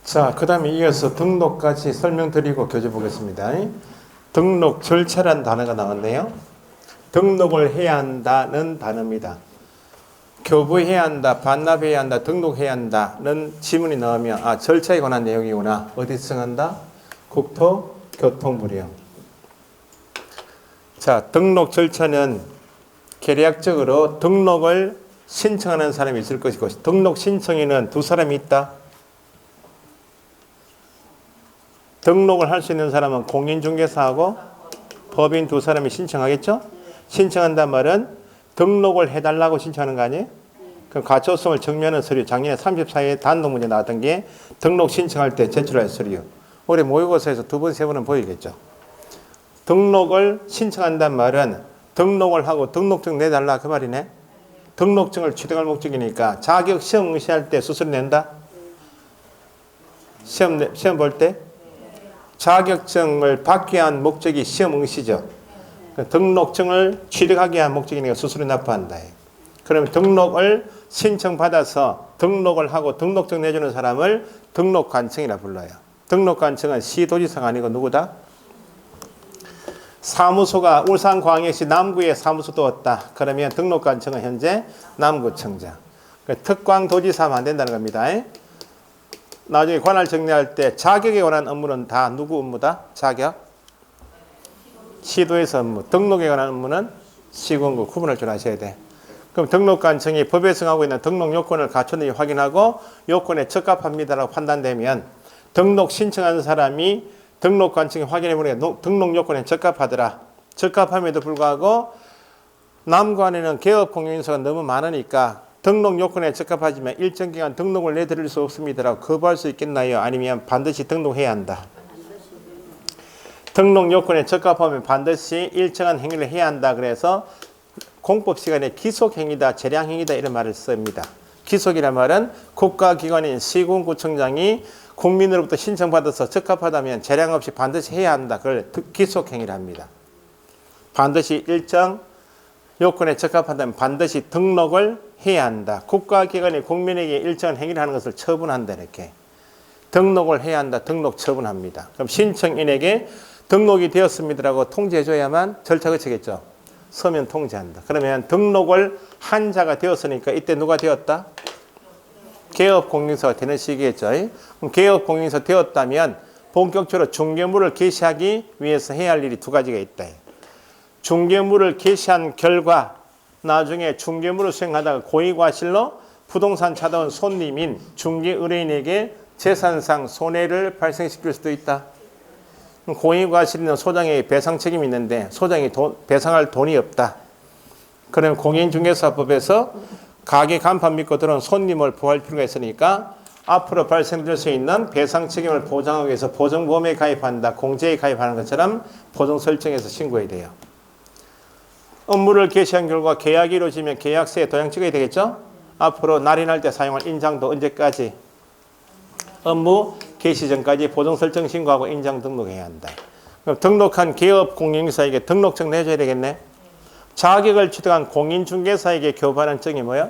자, 그 다음에 이어서 등록까지 설명드리고 교재 보겠습니다. 등록 절차란 단어가 나왔네요. 등록을 해야 한다는 단어입니다. 교부해야 한다, 반납해야 한다, 등록해야 한다는 지문이 나오면 절차에 관한 내용이구나. 어디서 정한다? 국토교통부요. 자, 등록 절차는 계략적으로 등록을 신청하는 사람이 있을 것이고 등록 신청인은 두 사람이 있다. 등록을 할 수 있는 사람은 공인중개사하고 법인 두 사람이 신청하겠죠? 신청한단 말은 등록을 해달라고 신청하는 거 아니에요? 그럼 가초성을 증명하는 서류, 작년에 34회 단독 문제 나왔던 게 등록 신청할 때 제출할 서류. 올해 모의고사에서 두 번, 세 번은 보이겠죠? 등록을 신청한단 말은 등록을 하고 등록증 내달라 그 말이네. 등록증을 취득할 목적이니까 자격 시험 응시할 때 수수료 낸다? 시험 볼 때? 자격증을 받기 위한 목적이 시험 응시죠. 등록증을 취득하기 위한 목적이니까 수수료 납부한다. 그러면 등록을 신청받아서 등록을 하고 등록증 내주는 사람을 등록관청이라 불러요. 등록관청은 시도지사가 아니고 누구다? 사무소가 울산광역시 남구에 사무소 두었다. 그러면 등록관청은 현재 남구청장. 특광도지사 하면 안 된다는 겁니다. 나중에 관할 정리할 때 자격에 관한 업무는 다 누구 업무다? 자격? 시도에서 업무. 등록에 관한 업무는 시군구. 구분할 줄 아셔야 돼. 그럼 등록관청이 법에 정하고 있는 등록 요건을 갖췄는지 확인하고 요건에 적합합니다라고 판단되면 등록 신청하는 사람이 등록관청이 확인해 보니까 등록 요건에 적합하더라. 적합함에도 불구하고 남관에는 개업공인인수가 너무 많으니까 등록 요건에 적합하지만 일정 기간 등록을 내드릴 수 없습니다라고 거부할 수 있겠나요? 아니면 반드시 등록해야 한다. 등록 요건에 적합하면 반드시 일정한 행위를 해야 한다. 그래서 공법 시간에 기속행위다, 재량행위다 이런 말을 씁니다. 기속이란 말은 국가기관인 시군구청장이 국민으로부터 신청받아서 적합하다면 재량 없이 반드시 해야 한다. 그걸 기속행위를 합니다. 반드시 일정 요건에 적합하다면 반드시 등록을 해야 한다. 국가기관이 국민에게 일정한 행위를 하는 것을 처분한다. 이렇게 등록을 해야 한다. 등록 처분합니다. 그럼 신청인에게 등록이 되었습니다라고 통지해줘야만 절차 거치겠죠. 서면 통지한다. 그러면 등록을 한 자가 되었으니까 이때 누가 되었다? 개업공인사가 되는 시기겠죠. 그럼 개업공인사 되었다면 본격적으로 중개물을 개시하기 위해서 해야 할 일이 두 가지가 있다. 중개물을 개시한 결과 나중에 중개물을 수행하다가 고의과실로 부동산 찾아온 손님인 중개의뢰인에게 재산상 손해를 발생시킬 수도 있다. 고의과실은 소장의 배상 책임이 있는데 소장이 배상할 돈이 없다. 그러면 공인중개사법에서 가게 간판 믿고 들어온 손님을 보호할 필요가 있으니까 앞으로 발생될 수 있는 배상 책임을 보장하기 위해서 보증보험에 가입한다. 공제에 가입하는 것처럼 보증 설정해서 신고해야 돼요. 업무를 개시한 결과 계약이 이루어지면 계약서에 도장 찍어야 되겠죠? 앞으로 날인할 때 사용할 인장도 언제까지? 업무 개시 전까지 보증 설정 신고하고 인장 등록해야 한다. 그럼 등록한 기업 공인중개사에게 등록증 내줘야 되겠네. 자격을 취득한 공인중개사에게 교부하는 증이 뭐야?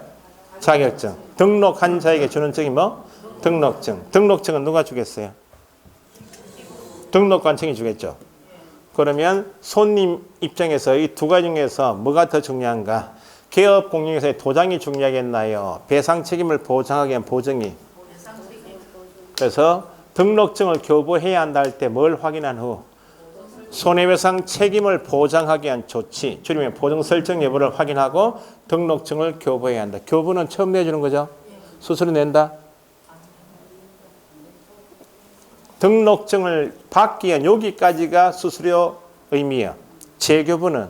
자격증. 등록한 자에게 주는 증이 뭐? 등록증. 등록증은 누가 주겠어요? 등록관청이 주겠죠. 그러면 손님 입장에서 이 두 가지 중에서 뭐가 더 중요한가? 개업 공인중개사의 도장이 중요하겠나요? 배상 책임을 보장하기 위한 보증이. 그래서 등록증을 교부해야 한다 할 때 뭘 확인한 후? 손해배상 책임을 보장하기 위한 조치, 줄이면 보증 설정 여부를 확인하고 등록증을 교부해야 한다. 교부는 처음 내주는 거죠? 수수료 낸다? 등록증을 받기 위한 여기까지가 수수료 의미예요. 재교부는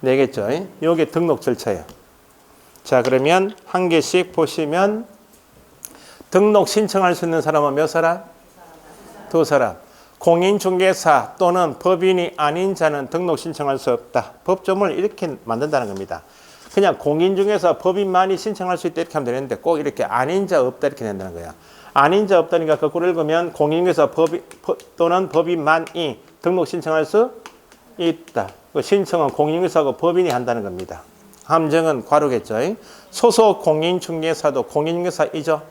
내겠죠. 이게 등록 절차예요. 자, 그러면 한 개씩 보시면 등록 신청할 수 있는 사람은 몇 사람? 두 사람. 공인중개사 또는 법인이 아닌 자는 등록 신청할 수 없다. 법조문을 이렇게 만든다는 겁니다. 그냥 공인중개사 법인만이 신청할 수 있다 이렇게 하면 되는데 꼭 이렇게 아닌 자 없다 이렇게 된다는 거야. 아닌 자 없다니까 거꾸로 읽으면 공인중개사 또는 법인만이 등록 신청할 수 있다. 신청은 공인중개사하고 법인이 한다는 겁니다. 함정은 괄호겠죠. 소속 공인중개사도 공인중개사이죠.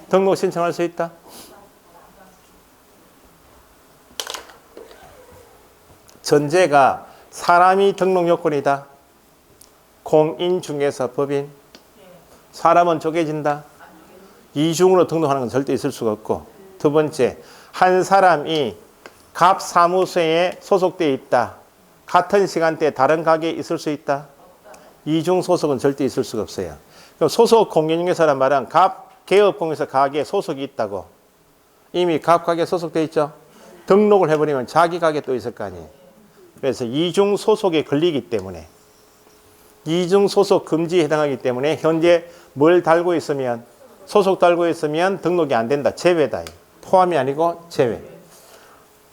등록 신청할 수 있다. 전제가 사람이 등록 요건이다. 공인 중개사 법인. 사람은 쪼개진다. 이중으로 등록하는 건 절대 있을 수가 없고. 두 번째, 한 사람이 갑 사무소에 소속되어 있다. 같은 시간대에 다른 가게에 있을 수 있다. 이중 소속은 절대 있을 수가 없어요. 그럼 소속 공인중개사란 말은 갑 개업공인사 가게에 소속이 있다고. 이미 갑 가게에 소속되어 있죠. 등록을 해버리면 자기 가게 또 있을 거 아니에요. 그래서 이중 소속에 걸리기 때문에, 이중 소속 금지에 해당하기 때문에 현재 뭘 달고 있으면, 소속 달고 있으면 등록이 안 된다. 제외다. 포함이 아니고 제외.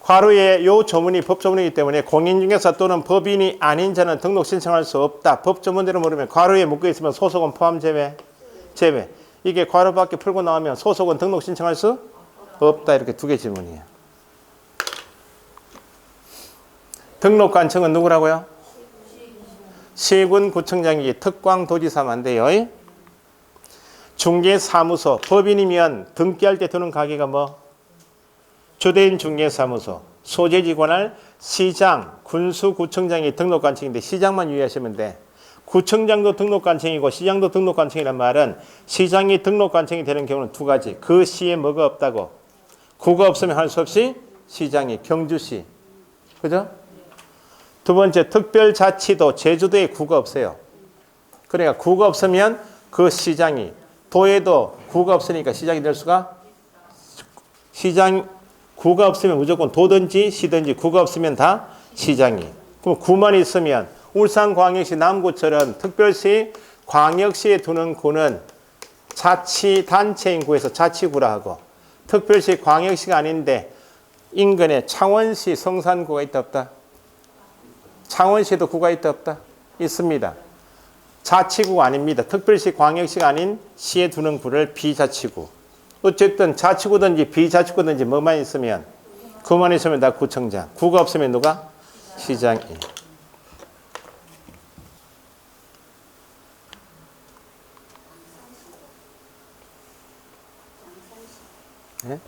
괄호에 요 조문이 법조문이기 때문에 공인중개사 또는 법인이 아닌 자는 등록 신청할 수 없다. 법조문대로 물으면 괄호에 묶여 있으면 소속은 포함 제외? 제외. 이게 괄호 밖에 풀고 나오면 소속은 등록 신청할 수 없다. 이렇게 두 개 질문이에요. 등록관청은 누구라고요? 시군구청장이 특광도지사면 안 돼요. 중개사무소, 법인이면 등기할 때 두는 가게가 뭐? 주대인 중개사무소, 소재지 관할 시장, 군수구청장이 등록관청인데 시장만 유의하시면 돼. 구청장도 등록관청이고 시장도 등록관청이란 말은 시장이 등록관청이 되는 경우는 두 가지. 그 시에 뭐가 없다고? 구가 없으면 할 수 없이 시장이, 경주시. 그죠? 두 번째, 특별자치도 제주도에 구가 없어요. 그러니까 구가 없으면 그 시장이, 도에도 구가 없으니까 시장이 될 수가, 시장 구가 없으면 무조건 도든지 시든지 구가 없으면 다 시장이. 그럼 구만 있으면 울산광역시 남구처럼 특별시 광역시에 두는 구는 자치단체인 구에서 자치구라 하고, 특별시 광역시가 아닌데 인근에 창원시 성산구가 있다 없다? 창원시에도 구가 있다 없다? 있습니다. 자치구가 아닙니다. 특별시 광역시가 아닌 시에 두는 구를 비자치구. 어쨌든 자치구든지 비자치구든지 뭐만 있으면, 구만 있으면 다 구청장. 구가 없으면 누가? 시장이. 네?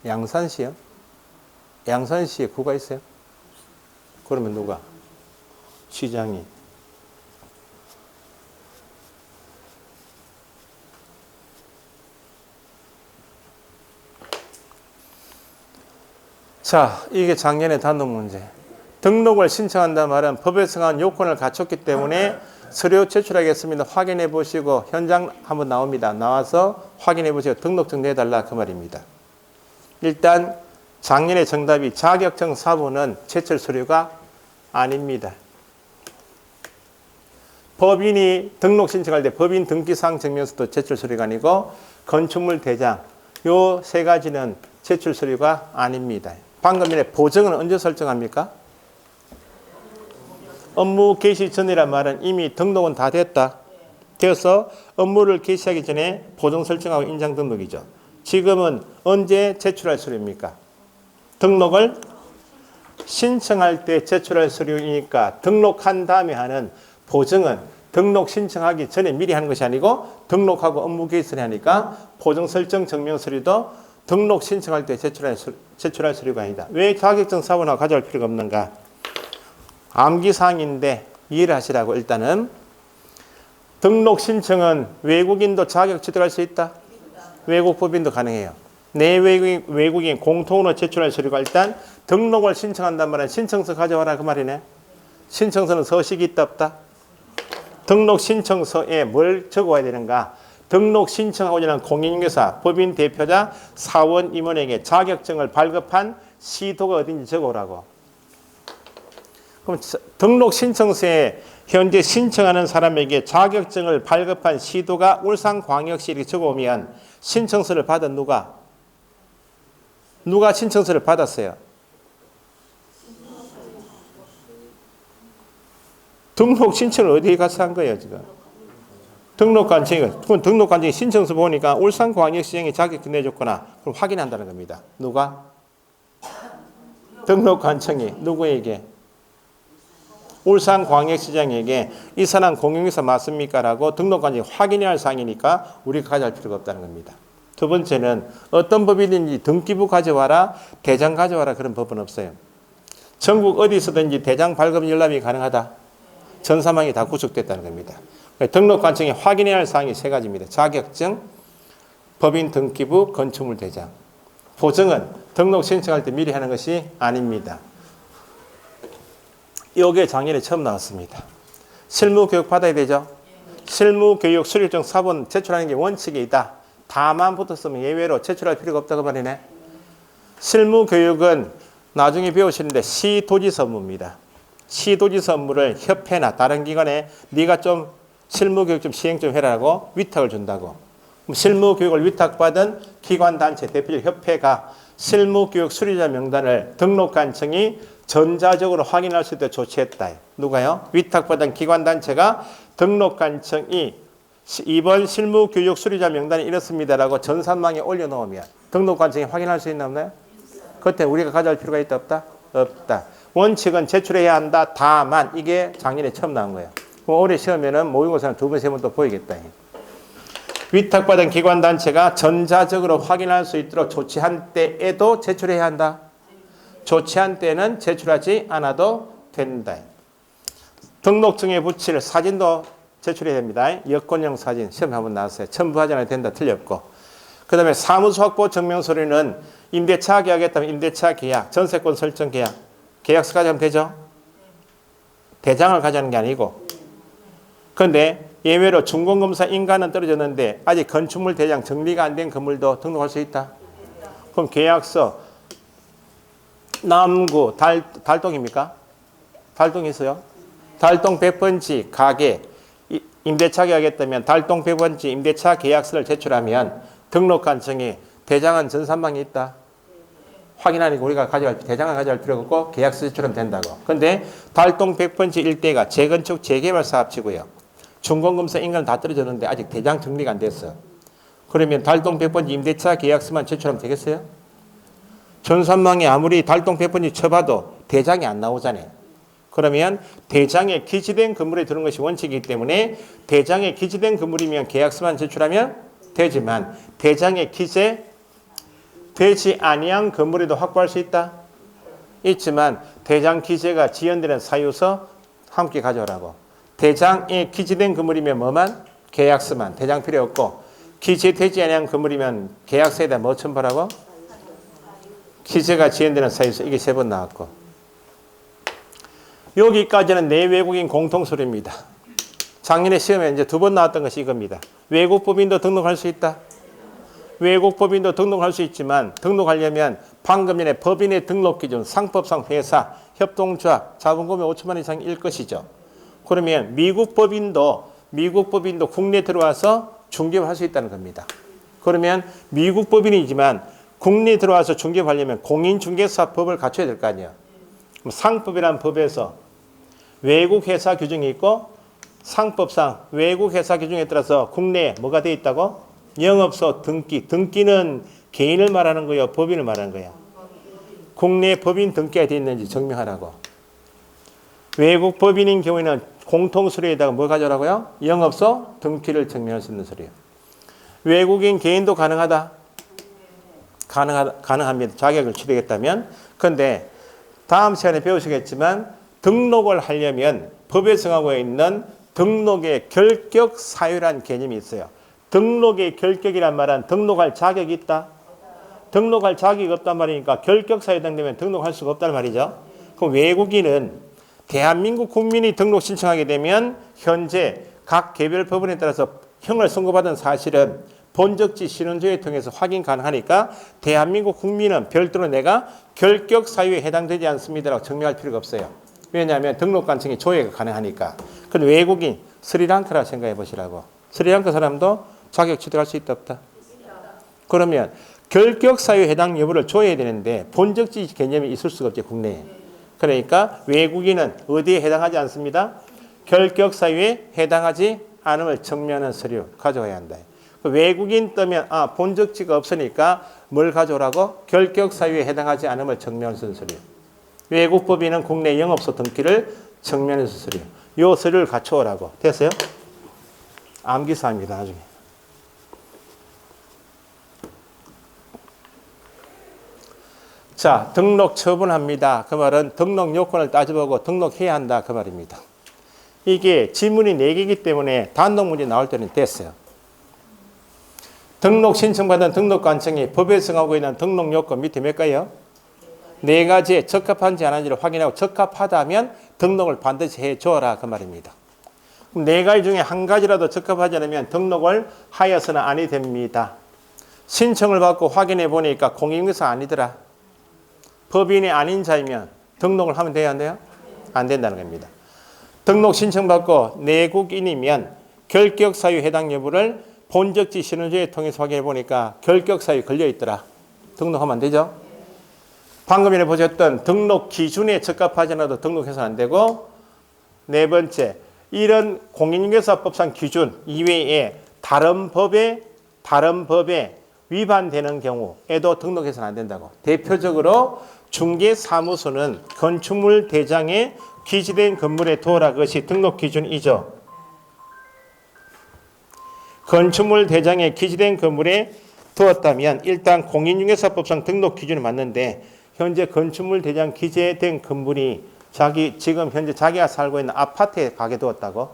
양산시요? 양산시에 구가 있어요? 그러면 누가? 시장이. 자, 이게 작년에 단독 문제. 등록을 신청한다는 말은 법에 정한 요건을 갖췄기 때문에 서류 제출하겠습니다. 확인해 보시고 현장 한번 나옵니다. 나와서 확인해 보시고 등록증 내달라 그 말입니다. 일단 작년의 정답이 자격증 사본은 제출 서류가 아닙니다. 법인이 등록 신청할 때 법인 등기사항 증명서도 제출 서류가 아니고 건축물 대장, 요 세 가지는 제출 서류가 아닙니다. 방금 전에 보증은 언제 설정합니까? 업무 개시 전이란 말은 이미 등록은 다 됐다. 되어서 업무를 개시하기 전에 보증 설정하고 인장 등록이죠. 지금은 언제 제출할 서류입니까? 등록을 신청할 때 제출할 서류이니까 등록한 다음에 하는 보증은 등록 신청하기 전에 미리 하는 것이 아니고 등록하고 업무 개시를 하니까 보증 설정 증명 서류도 등록 신청할 때 제출할 서류가 아니다. 왜 자격증 사본하고 가져갈 필요가 없는가? 암기사항인데 이해를 하시라고. 일단은 등록 신청은 외국인도 자격 취득할 수 있다. 외국 법인도 가능해요. 내 외국인 공통으로 제출할 서류가 일단 등록을 신청한단 말은 신청서 가져와라 그 말이네. 신청서는 서식이 있다 없다? 등록 신청서에 뭘 적어와야 되는가? 등록 신청하고자 하는 공인중개사, 법인 대표자, 사원 임원에게 자격증을 발급한 시도가 어딘지 적어오라고. 그럼 등록 신청서에 현재 신청하는 사람에게 자격증을 발급한 시도가 울산광역시 이렇게 적어오면 신청서를 받은 누가 신청서를 받았어요? 등록 신청을 어디에 가서 한 거예요 지금? 등록관청이 신청서 보니까 울산광역시장이 자격증 내줬구나. 그럼 확인한다는 겁니다. 누가? 등록관청이 누구에게? 울산광역시장에게 이 사람 공영유서 맞습니까? 라고 등록관청이 확인해야 할 사항이니까 우리가 가져갈 필요가 없다는 겁니다. 두 번째는 어떤 법이든지 등기부 가져와라, 대장 가져와라 그런 법은 없어요. 전국 어디서든지 대장 발급 열람이 가능하다. 전 사망이 다 구속됐다는 겁니다. 등록관청이 확인해야 할 사항이 세 가지입니다. 자격증, 법인 등기부, 건축물 대장. 보증은 등록 신청할 때 미리 하는 것이 아닙니다. 이게 작년에 처음 나왔습니다. 실무교육 받아야 되죠. 실무교육 수료증 사본 제출하는 게 원칙이 있다. 다만 붙었으면 예외로 제출할 필요가 없다고 말이네. 실무교육은 나중에 배우시는데 시도지사 업무입니다. 시도지사 업무를 협회나 다른 기관에 네가 좀 실무교육 좀 시행 좀 해라고 위탁을 준다고. 실무교육을 위탁받은 기관, 단체, 대표적 협회가 실무교육 수료자 명단을 등록관청이 전자적으로 확인할 수 있도록 조치했다. 누가요? 위탁받은 기관, 단체가 등록관청이 이번 실무교육 수료자 명단이 이렇습니다라고 전산망에 올려놓으면 등록관청이 확인할 수 있나 없나요? 그때 우리가 가져갈 필요가 있다 없다? 없다. 원칙은 제출해야 한다. 다만 이게 작년에 처음 나온 거예요. 그럼 올해 시험에는 모의고사는 두 번, 세 번 또 보이겠다. 위탁받은 기관, 단체가 전자적으로 확인할 수 있도록 조치한 때에도 제출해야 한다. 조치한 때는 제출하지 않아도 된다. 등록증에 붙일 사진도 제출해야 됩니다. 여권형 사진 시험 한번 나왔어요. 첨부하지 않아도 된다. 틀렸고. 그 다음에 사무소 확보 증명서류는 임대차 계약했다면 임대차 계약, 전세권 설정 계약, 계약서 가져가면 되죠? 대장을 가져가는 게 아니고. 그런데 예외로 준공검사 인가는 떨어졌는데 아직 건축물 대장 정리가 안 된 건물도 등록할 수 있다. 그럼 계약서 남구 달동입니까? 달동이 있어요? 달동 100번지 가게 임대차 계약했다면 달동 100번지 임대차 계약서를 제출하면 등록관청이 대장은 전산망에 있다. 확인하니까 우리가 대장을 가져갈 필요가 없고 계약서 제출하면 된다고. 그런데 달동 100번지 일대가 재건축 재개발 사업지고요. 준공검사 인가는 다 떨어졌는데 아직 대장 정리가 안 됐어. 그러면 달동 100번지 임대차 계약서만 제출하면 되겠어요? 전산망에 아무리 달동 100번지 쳐봐도 대장이 안 나오잖아요. 그러면 대장에 기재된 건물에 드는 것이 원칙이기 때문에 대장에 기재된 건물이면 계약서만 제출하면 되지만 대장에 기재되지 아니한 건물에도 확보할 수 있다. 있지만 대장 기재가 지연되는 사유서 함께 가져오라고. 대장에 기재된 건물이면 뭐만? 계약서만. 대장 필요 없고 기재되지 아니한 건물이면 계약서에다 뭐 첨부하라고? 기재가 지연되는 사유서. 이게 3번 나왔고. 여기까지는 내외국인 공통서류입니다. 작년에 시험에 이제 2번 나왔던 것이 이겁니다. 외국 법인도 등록할 수 있다. 외국 법인도 등록할 수 있지만 등록하려면 방금 전에 법인의 등록 기준, 상법상 회사, 협동조합, 자본금액 5천만 원 이상일 것이죠. 그러면 미국 법인도 국내에 들어와서 중개를 할 수 있다는 겁니다. 그러면 미국 법인이지만 국내에 들어와서 중개하려면 공인중개사법을 갖춰야 될 거 아니에요. 상법이라는 법에서 외국 회사 규정이 있고 상법상 외국 회사 규정에 따라서 국내에 뭐가 되어 있다고? 영업소 등기. 등기는 개인을 말하는 거예요? 법인을 말하는 거예요? 국내 법인 등기가 되어 있는지 증명하라고. 외국 법인인 경우에는 공통서류에다가 뭐 가져오라고요? 영업소 등기를 증명할 수 있는 서류예요. 외국인 개인도 가능하다? 가능합니다. 자격을 취득했다면. 그런데 다음 시간에 배우시겠지만 등록을 하려면 법에 정하고 있는 등록의 결격 사유라는 개념이 있어요. 등록의 결격이란 말은 등록할 자격이 있다. 등록할 자격이 없단 말이니까 결격 사유에 해당되면 등록할 수가 없단 말이죠. 그럼 외국인은 대한민국 국민이 등록 신청하게 되면 현재 각 개별 법원에 따라서 형을 선고받은 사실은 본적지 신원조회 통해서 확인 가능하니까 대한민국 국민은 별도로 내가 결격 사유에 해당되지 않습니다라고 증명할 필요가 없어요. 왜냐하면 등록관청이 조회가 가능하니까. 그런데 외국인 스리랑카라고 생각해 보시라고. 스리랑카 사람도 자격 취득할 수 있다 없다? 그러면 결격 사유에 해당 여부를 조회해야 되는데 본적지 개념이 있을 수가 없죠. 국내에. 그러니까 외국인은 어디에 해당하지 않습니다. 결격 사유에 해당하지 않음을 증명하는 서류 가져와야 한다. 외국인 뜨면 본적지가 없으니까 뭘 가져오라고? 결격 사유에 해당하지 않음을 증명하는 서류. 외국 법인은 국내 영업소 등기를 측면의 수술이요. 요 서류를 갖춰오라고. 됐어요? 암기사입니다, 나중에. 자, 등록 처분합니다. 그 말은 등록 요건을 따져보고 등록해야 한다. 그 말입니다. 이게 지문이 4개이기 때문에 단독 문제 나올 때는 됐어요. 등록 신청받은 등록관청이 법에 정하고 있는 등록 요건 밑에 몇 가지요? 4가지에 적합한지 안 한지를 확인하고 적합하다면 등록을 반드시 해줘라. 그 말입니다. 그럼 4가지 중에 한 가지라도 적합하지 않으면 등록을 하여서는 아니 됩니다. 신청을 받고 확인해 보니까 공인중개사 아니더라. 법인이 아닌 자이면 등록을 하면 돼야 안 돼요? 안 된다는 겁니다. 등록 신청받고 내국인이면 결격사유 해당 여부를 본적지 신원조회 통해서 확인해 보니까 결격사유 걸려있더라. 등록하면 안 되죠? 방금 전에 보셨던 등록 기준에 적합하지 않아도 등록해서는 안 되고, 4번째, 이런 공인중개사법상 기준 이외에 다른 법에 위반되는 경우에도 등록해서는 안 된다고. 대표적으로 중개사무소는 건축물 대장에 기재된 건물에 두어라. 그것이 등록 기준이죠. 건축물 대장에 기재된 건물에 두었다면 일단 공인중개사법상 등록 기준이 맞는데, 현재 건축물 대장 기재된 건물이 지금 현재 자기가 살고 있는 아파트에 가게 두었다고?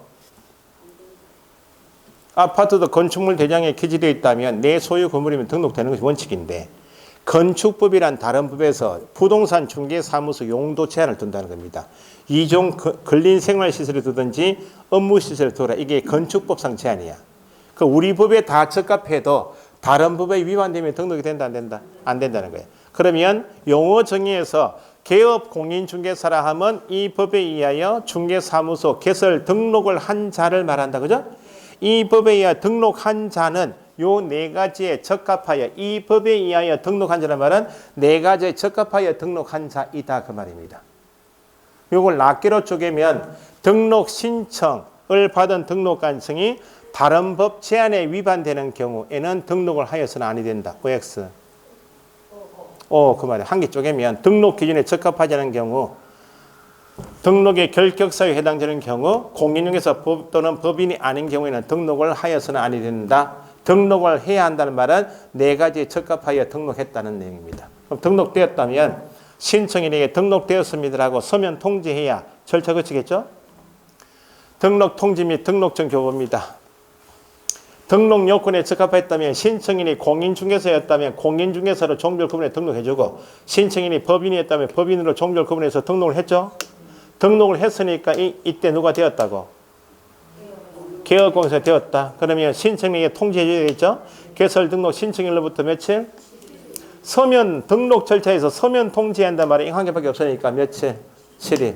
아파트도 건축물 대장에 기재되어 있다면 내 소유 건물이면 등록되는 것이 원칙인데, 건축법이란 다른 법에서 부동산 중개사무소 용도 제한을 둔다는 겁니다. 이종 근린생활시설을 두든지 업무시설을 두라. 이게 건축법상 제한이야. 우리 법에 다 적합해도 다른 법에 위반되면 등록이 된다, 안 된다? 안 된다는 거예요. 그러면 용어 정의에서 개업 공인중개사라 하면 이 법에 의하여 중개사무소 개설 등록을 한 자를 말한다. 그죠? 이 법에 의하여 등록한 자는 요 4가지에 적합하여, 이 법에 의하여 등록한 자란 말은 4가지에 적합하여 등록한 자이다. 그 말입니다. 요걸 낱개로 쪼개면 등록 신청을 받은 등록관청이 다른 법 제한에 위반되는 경우에는 등록을 하여서는 아니 된다. OX. 그 말이에요. 한 개 쪼개면 등록 기준에 적합하지 않은 경우, 등록의 결격사유에 해당되는 경우, 공인중개사 법 또는 법인이 아닌 경우에는 등록을 하여서는 아니 된다. 등록을 해야 한다는 말은 4가지에 적합하여 등록했다는 내용입니다. 그럼 등록되었다면 신청인에게 등록되었습니다라고 서면 통지해야 절차 거치겠죠? 등록 통지 및 등록증 교부입니다. 등록 요건에 적합했다면 신청인이 공인중개사였다면 공인중개사로 종별 구분에 등록해주고, 신청인이 법인이었다면 법인으로 종별 구분해서 등록을 했죠? 등록을 했으니까 이때 누가 되었다고? 개업공사 되었다. 그러면 신청인에게 통지해줘야 되겠죠? 개설 등록 신청일로부터 며칠? 서면 등록 절차에서 서면 통지한단 말이 한 개밖에 없으니까 며칠? 7일.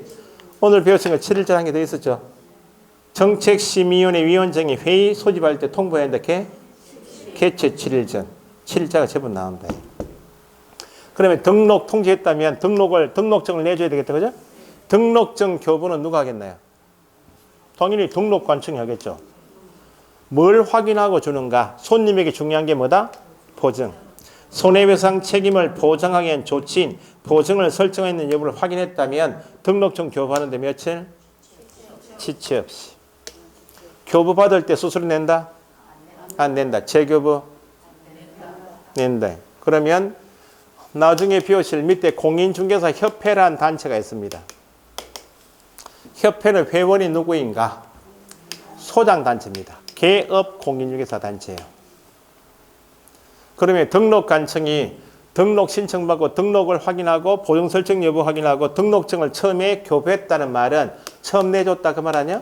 오늘 배웠으니까 7일째 한 개 더 있었죠? 정책심의위원회 위원장이 회의 소집할 때 통보해야 한다. 개최 7일 전. 7일자가 제법 나온다. 그러면 등록 통지했다면 등록증을 내줘야 되겠다. 그죠? 등록증 교부는 누가 하겠나요? 당연히 등록관청이 하겠죠. 뭘 확인하고 주는가? 손님에게 중요한 게 뭐다? 보증. 손해배상 책임을 보장하기 위한 조치인 보증을 설정했는 여부를 확인했다면 등록증 교부하는데 며칠? 지체 없이. 교부 받을 때 수수료 낸다? 안 낸다. 재교부? 낸다. 그러면 나중에 배우실 밑에 공인중개사 협회라는 단체가 있습니다. 협회는 회원이 누구인가? 소장단체입니다. 개업 공인중개사 단체예요. 그러면 등록관청이 등록 신청받고 등록을 확인하고 보증 설정 여부 확인하고 등록증을 처음에 교부했다는 말은 처음 내줬다 그 말 아니야?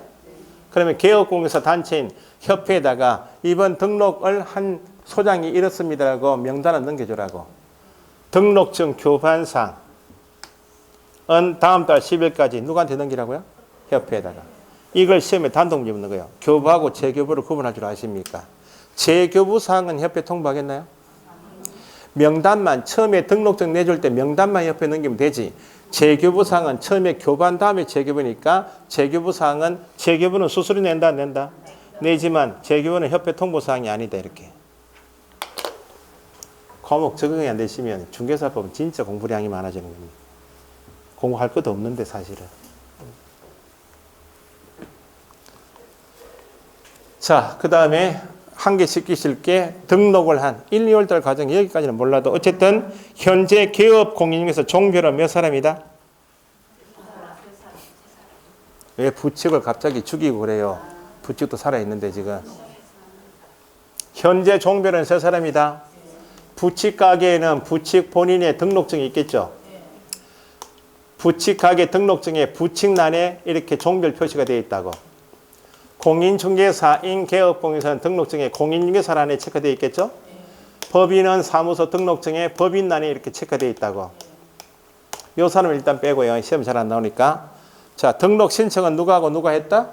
그러면 개업공개사 단체인 협회에다가 이번 등록을 한 소장이 이렇습니다라고 명단을 넘겨주라고. 등록증 교부한 사항은 다음 달 10일까지 누구한테 넘기라고요? 협회에다가. 이걸 시험에 단독 문제 묻는 거예요. 교부하고 재교부를 구분할 줄 아십니까? 재교부 사항은 협회 통보하겠나요? 명단만 처음에 등록증 내줄 때 명단만 협회에 넘기면 되지. 재교부 사항은 처음에 교부한 다음에 재교부니까 재교부 사항은 재교부는 수수료 낸다 안 낸다? 내지만 재교부는 협회 통보 사항이 아니다 이렇게. 과목 적응이 안 되시면 중개사법은 진짜 공부량이 많아지는 겁니다. 공부할 것도 없는데 사실은. 자, 그 다음에 한 개 시키실 게 등록을 한 1, 2월달 과정 여기까지는 몰라도 어쨌든 현재 개업 공인 중에서 종별은 몇 사람이다? 왜 부칙을 갑자기 죽이고 그래요? 부칙도 살아있는데 지금. 현재 종별은 세 사람이다. 부칙 가게에는 부칙 본인의 등록증이 있겠죠. 부칙 가게 등록증에 부칙란에 이렇게 종별 표시가 되어 있다고. 공인중개사인 개업공인사는 등록증에 공인중개사란에 체크되어 있겠죠. 법인은 사무소 등록증에 법인란에 이렇게 체크되어 있다고. 요 사람을 일단 빼고요. 시험 잘 안 나오니까. 자, 등록 신청은 누구하고 누가 했다?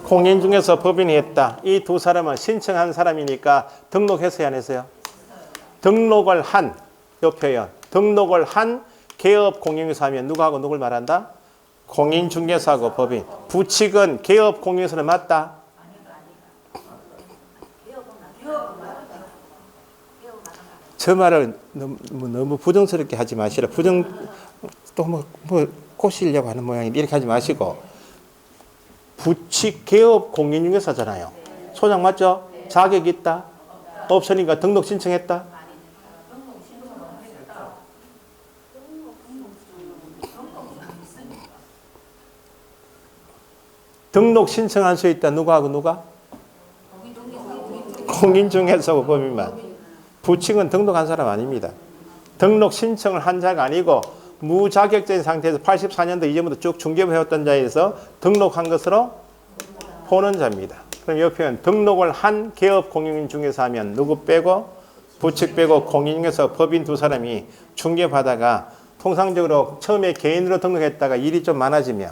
공인중개사 법인이 했다. 이 두 사람은 신청한 사람이니까 등록했어요, 안 했어요? 등록을 한, 요 표현. 등록을 한 개업 공인중개사 하면 누구하고 누굴 말한다? 공인중개사하고 법인. 부칙은 개업 공인중개사는 맞다? 저 말을 너무 부정스럽게 하지 마시라. 또 뭐 꼬시려고 하는 모양인데 이렇게 하지 마시고. 부칙 개업 공인중개사잖아요. 소장 맞죠? 자격 있다? 없으니까 등록 신청했다? 등록 신청할 수 있다. 누구하고 누가? 공인중개사하고 법인만. 부칙은 등록한 사람 아닙니다. 등록 신청을 한 자가 아니고 무자격적인 상태에서 84년도 이전부터 쭉 중개부 해왔던 자에서 등록한 것으로 보는 자입니다. 그럼 이 표현 등록을 한 개업 공인중개사 하면 누구 빼고 부칙 빼고 공인중개사 법인 두 사람이 중개받다가 통상적으로 처음에 개인으로 등록했다가 일이 좀 많아지면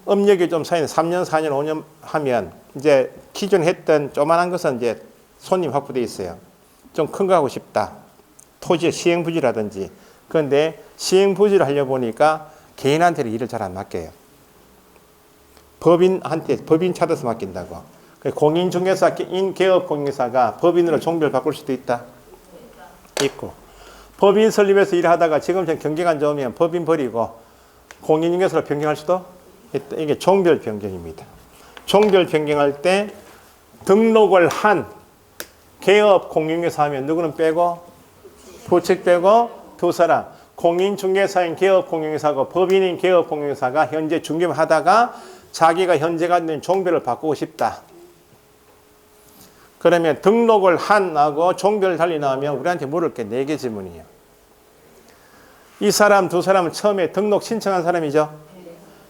업력이 좀 쌓이는 3년, 4년, 5년 하면 이제 기존에 했던 조만한 것은 이제 손님 확보되어 있어요. 좀 큰 거 하고 싶다. 토지 시행부지라든지. 그런데 시행부지를 하려고 보니까 개인한테는 일을 잘 안 맡겨요. 법인한테, 법인 찾아서 맡긴다고. 공인중개사인 개업공인사가 법인으로 종별 바꿀 수도 있다. 있고. 법인 설립해서 일하다가 지금처럼 경기가 안 좋으면 법인 버리고 공인중개사로 변경할 수도 있다. 이게 종별 변경입니다. 종별 변경할 때 등록을 한 개업 공인중개사 하면 누구는 빼고 부칙 빼고 두 사람 공인중개사인 개업공인중개사하고 법인인 개업공인중개사가 현재 중개를 하다가 자기가 현재 갖는 종별을 바꾸고 싶다. 그러면 등록을 한하고 종별을 달리 나오면 우리한테 물을 게 4개 질문이에요. 이 사람 두 사람은 처음에 등록 신청한 사람이죠.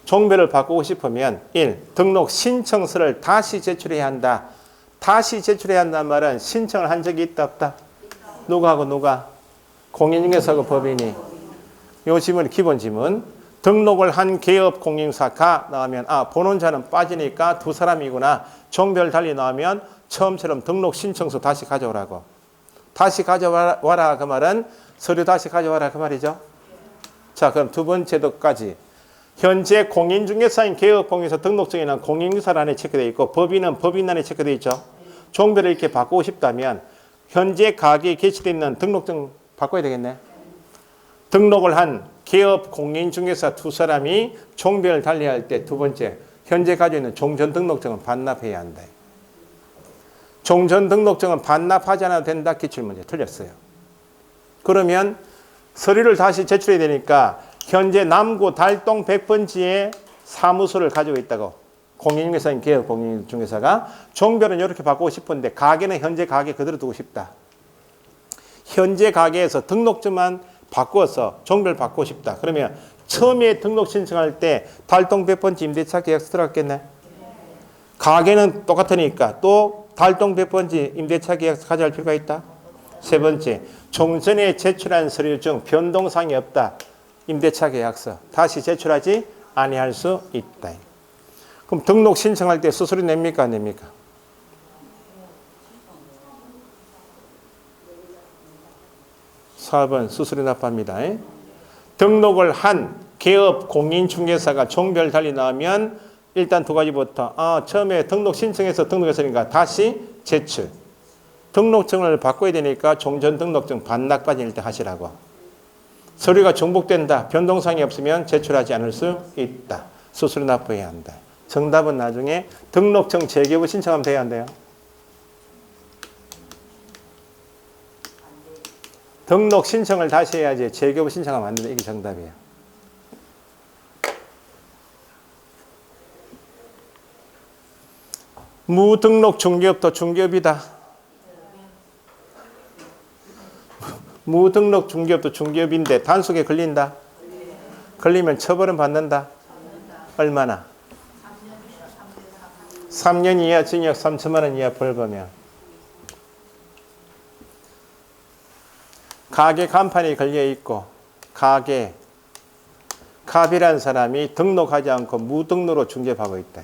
종별을 바꾸고 싶으면 1. 등록 신청서를 다시 제출해야 한다. 다시 제출해야 한다는 말은 신청을 한 적이 있다 없다? 누구하고 누가? 공인중개사하고 법인이. 요 지문이 기본 지문. 등록을 한 개업 공인사가 나오면 본원자는 빠지니까 두 사람이구나. 종별 달리 나오면 처음처럼 등록 신청서 다시 가져오라고. 다시 가져와라 그 말은 서류 다시 가져와라 그 말이죠. 자, 그럼 두 번째도까지. 현재 공인중개사인 개업공인사 등록증에는 공인중개사란에 체크되어 있고 법인은 법인란에 체크되어 있죠. 종별을 이렇게 바꾸고 싶다면 현재 가게에 게시되어 있는 등록증 바꿔야 되겠네. 등록을 한 개업 공인중개사 두 사람이 종별을 달리할 때 두 번째, 현재 가지고 있는 종전등록증은 반납해야 한다. 종전등록증은 반납하지 않아도 된다. 기출문제 틀렸어요. 그러면 서류를 다시 제출해야 되니까 현재 남구 달동 100번지에 사무소를 가지고 있다고. 공인중개사인 개업 공인중개사가 종별은 이렇게 바꾸고 싶은데 가게는 현재 가게 그대로 두고 싶다. 현재 가게에서 등록증만 바꾸어서 종별 바꾸고 싶다. 그러면 처음에 등록 신청할 때 달동 100번지 임대차 계약서 들어갔겠네. 가게는 똑같으니까 또 달동 100번지 임대차 계약서 가져갈 필요가 있다. 세 번째, 종전에 제출한 서류 중 변동사항이 없다. 임대차 계약서 다시 제출하지 아니할 수 있다. 그럼 등록 신청할 때 수수료 냅니까 안 냅니까? 사업은 수수료 납부합니다. 등록을 한 개업 공인중개사가 종별 달리 나오면 일단 두 가지부터 처음에 등록 신청해서 등록했으니까 다시 제출. 등록증을 바꿔야 되니까 종전등록증 반납받을 때 하시라고. 서류가 중복된다. 변동사항이 없으면 제출하지 않을 수 있다. 수수료 납부해야 한다. 정답은 나중에 등록청 재개부 신청하면 돼야 안 돼요? 등록 신청을 다시 해야지 재개부 신청하면 안 된다. 이게 정답이에요. 무등록 중개업도 중개업이다. 무등록 중개업도 중개업인데 단속에 걸린다. 걸리면 처벌은 받는다. 얼마나? 3년 이하 징역 3천만 원 이하 벌금이야. 가게 간판이 걸려있고 가게 갑이라는 사람이 등록하지 않고 무등록으로 중개하고 있다.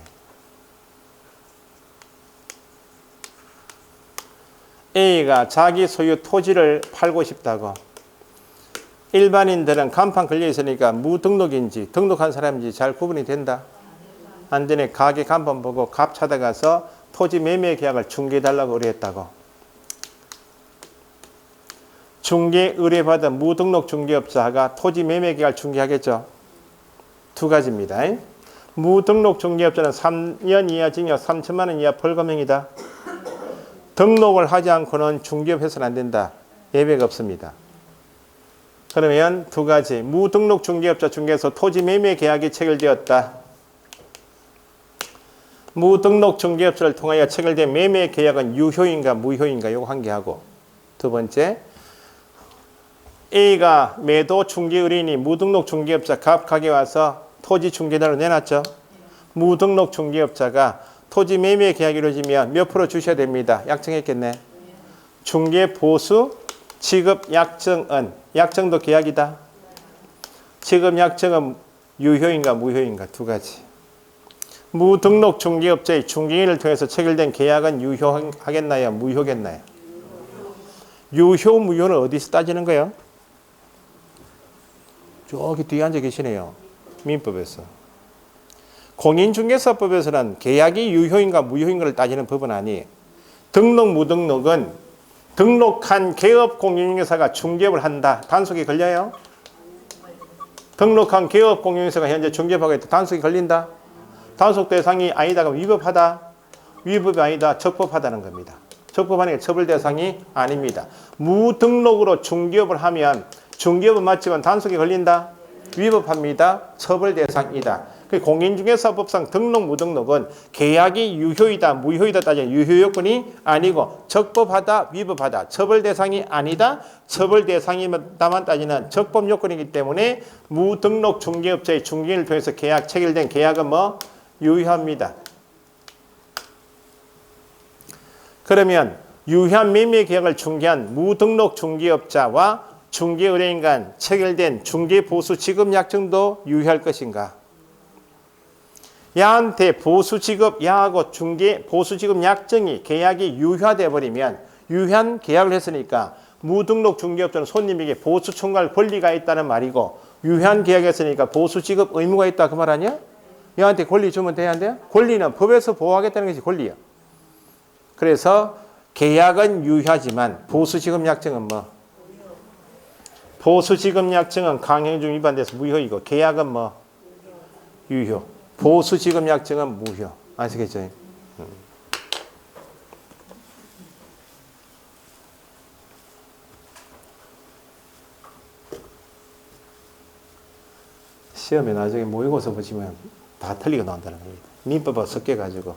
A가 자기 소유 토지를 팔고 싶다고. 일반인들은 간판 걸려있으니까 무등록인지 등록한 사람인지 잘 구분이 된다. 안 되네. 가게 간판 보고 갑 찾아가서 토지 매매 계약을 중개해달라고 의뢰했다고. 중개 의뢰받은 무등록 중개업자가 토지 매매 계약을 중개하겠죠. 두 가지입니다. 무등록 중개업자는 3년 이하 징역 3천만 원 이하 벌금형이다. 등록을 하지 않고는 중개업해서는 안 된다. 예외가 없습니다. 그러면 두 가지. 무등록 중개업자 중개에서 토지 매매 계약이 체결되었다. 무등록 중개업자를 통하여 체결된 매매 계약은 유효인가 무효인가 요거 한 개 하고, 두 번째 A가 매도 중개 의뢰인이 무등록 중개업자 갑 가게 와서 토지 중개단으로 내놨죠. 무등록 중개업자가 토지 매매 계약이 이루어지면 몇 프로 주셔야 됩니다. 약정했겠네. 중개 보수 지급 약정은 약정도 계약이다. 지급 약정은 유효인가 무효인가 두 가지. 무등록 중개업자의 중개인을 통해서 체결된 계약은 유효하겠나요? 무효겠나요? 유효 무효는 어디서 따지는 거예요? 저기 뒤에 앉아 계시네요. 민법에서. 공인중개사법에서는 계약이 유효인가 무효인가를 따지는 법은 아니에요. 등록 무등록은 등록한 개업 공인중개사가 중개업을 한다. 단속에 걸려요? 등록한 개업 공인중개사가 현재 중개업하고 있다. 단속에 걸린다. 단속 대상이 아니다. 그럼 위법하다. 위법이 아니다. 적법하다는 겁니다. 적법하는 게 처벌 대상이 아닙니다. 무등록으로 중개업을 하면 중개업은 맞지만 단속에 걸린다. 위법합니다. 처벌 대상이다. 공인중개사법상 등록 무등록은 계약이 유효이다 무효이다 따지는 유효 요건이 아니고 적법하다 위법하다 처벌 대상이 아니다 처벌 대상이다만 따지는 적법 요건이기 때문에 무등록 중개업자의 중개인을 통해서 계약 체결된 계약은 뭐 유효합니다. 그러면 유효한 매매 계약을 중개한 무등록 중개업자와 중개 의뢰인 간 체결된 중개 보수 지급 약정도 유효할 것인가? 야한테 보수 지급 야하고 중개 보수 지급 약정이 계약이 유효화돼 버리면 유효한 계약을 했으니까 무등록 중개업자는 손님에게 보수 청구할 권리가 있다는 말이고 유효한 계약했으니까 보수 지급 의무가 있다 그 말 아니야? 야한테 권리 주면 돼야 안 돼요? 권리는 법에서 보호하겠다는 것이 권리야. 그래서 계약은 유효하지만 보수 지급 약정은 뭐? 보수 지급 약정은 강행중 위반돼서 무효이고 계약은 뭐? 유효. 보수 지급 약정은 무효. 아시겠죠? 시험에 나중에 모의고사 보시면 다 틀리게 나온다는 겁니다. 민법하고 섞여가지고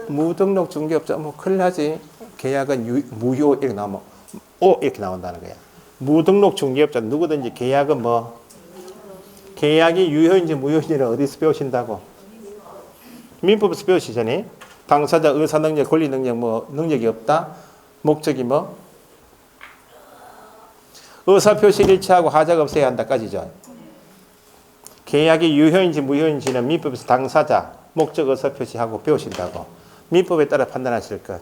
무등록 중개업자 뭐 큰일 나지. 계약은 무효 이렇게 나오면 이렇게 나온다는 거야. 무등록 중개업자 누구든지 계약은 뭐? 계약이 유효인지 무효인지는 어디서 배우신다고? 민법에서 배우시잖아요. 당사자 의사 능력, 권리 능력, 뭐 능력이 없다. 목적이 뭐? 의사 표시 일치하고 하자가 없어야 한다까지죠. 계약이 유효인지 무효인지는 민법에서 당사자, 목적 의사 표시하고 배우신다고. 민법에 따라 판단하실 것.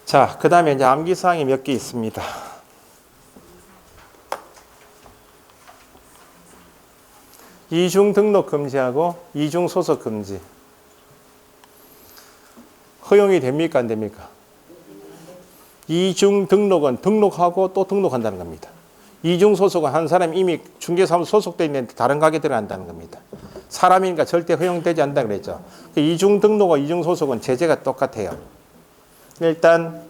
자, 그 다음에 이제 암기사항이 몇 개 있습니다. 이중 등록 금지하고 이중 소속 금지. 허용이 됩니까? 안 됩니까? 이중 등록은 등록하고 또 등록한다는 겁니다. 이중 소속은 한 사람이 이미 중개사무소 소속되어 있는데 다른 가게 들어간다는 겁니다. 사람이니까 절대 허용되지 않는다 그랬죠. 이중 등록과 이중 소속은 제재가 똑같아요. 일단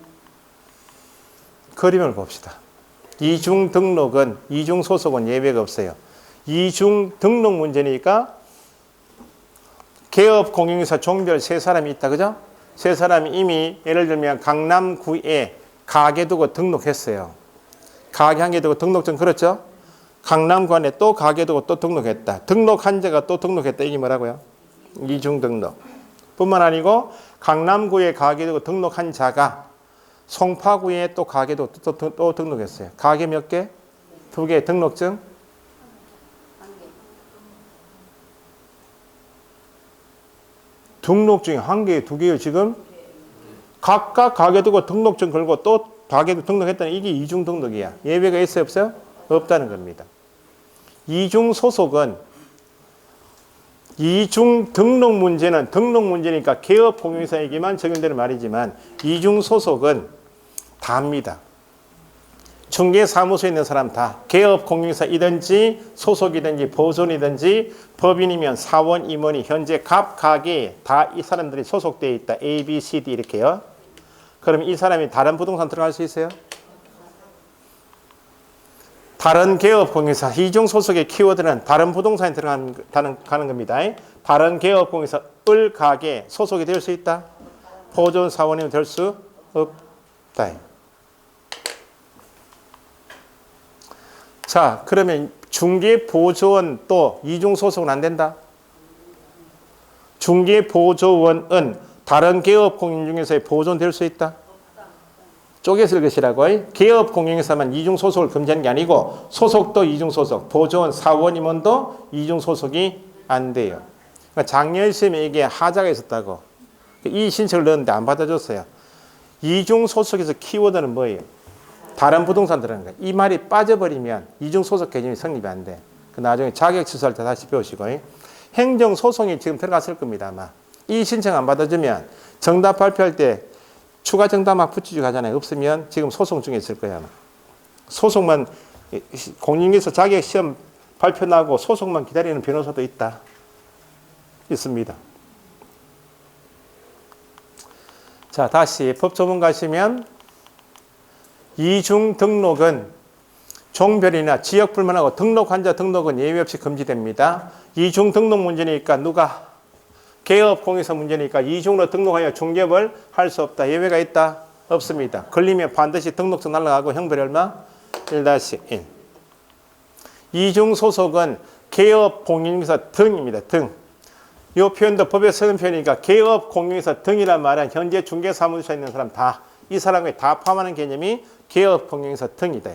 그림을 봅시다. 이중 등록은 이중 소속은 예외가 없어요. 이중 등록 문제니까 개업 공인중개사 종별 세 사람이 있다, 그죠? 세 사람이 이미 예를 들면 강남구에 가게 두고 등록했어요. 가게 한 개 두고 등록증 그렇죠? 강남구 안에 또 가게 두고 또 등록했다. 등록한 자가 또 등록했다. 이게 뭐라고요? 이중 등록. 뿐만 아니고 강남구에 가게 두고 등록한 자가 송파구에 또 가게 두고 또 등록했어요. 가게 몇 개? 2개. 등록증? 등록증이 1개, 2개요 지금? 각각 가게 두고 등록증 걸고 또 가게 두고 등록했다는 이게 이중 등록이야. 예외가 있어요, 없어요? 없다는 겁니다. 이중 소속은 이중 등록 문제는 등록 문제니까 개업 공인중개사에게만 적용되는 말이지만 이중 소속은 다입니다. 중개사무소에 있는 사람 다 개업 공인중개사이든지 소속이든지 보존이든지 법인이면 사원, 임원이 현재 각 가게에 다 이 사람들이 소속되어 있다. A, B, C, D 이렇게요. 그럼 이 사람이 다른 부동산 들어갈 수 있어요? 다른 개업 공인중개사 이중 소속의 키워드는 다른 부동산에 들어가는 겁니다. 다른 개업 공인중개사 을 가게 소속이 될 수 있다. 보존 사원이면 될 수 없다. 자, 그러면 중개 보조원 또 이중 소속은 안 된다. 중개 보조원은 다른 개업 공인중개사에 보존될 수 있다. 쪼개서 읽으시라고. 개업 공인중개사만 이중 소속을 금지하는 게 아니고 소속도 이중 소속, 보조원, 사원, 임원도 이중 소속이 안 돼요. 그러니까 작년 시험에 이게 하자가 있었다고. 이 신청을 넣었는데 안 받아줬어요. 이중 소속에서 키워드는 뭐예요? 다른 부동산 들어가는 거예요. 이 말이 빠져버리면 이중 소속 개념이 성립이 안 돼. 나중에 자격 취소할 때 다시 배우시고. 행정 소송이 지금 들어갔을 겁니다, 아마. 이 신청 안 받아주면 정답 발표할 때 추가 정답 막 붙이고 가잖아요. 없으면 지금 소송 중에 있을 거예요, 아마. 소송만 공인중개사 자격 시험 발표 나고 소송만 기다리는 변호사도 있다. 있습니다. 자, 다시 법조문 가시면 이중 등록은 종별이나 지역 불문하고 등록 환자 등록은 예외 없이 금지됩니다. 이중 등록 문제니까 누가 개업 공인중개사 문제니까 이중으로 등록하여 중개업을 할 수 없다. 예외가 있다? 없습니다. 걸리면 반드시 등록증 날라가고 형벌이 얼마? 1-1. 이중 소속은 개업 공인중개사 등입니다. 등. 이 표현도 법에 쓰는 표현이니까 개업 공인중개사 등이란 말은 현재 중개사무소에 있는 사람 다, 이 사람을 다 포함하는 개념이 개업 공인중개사 등이다.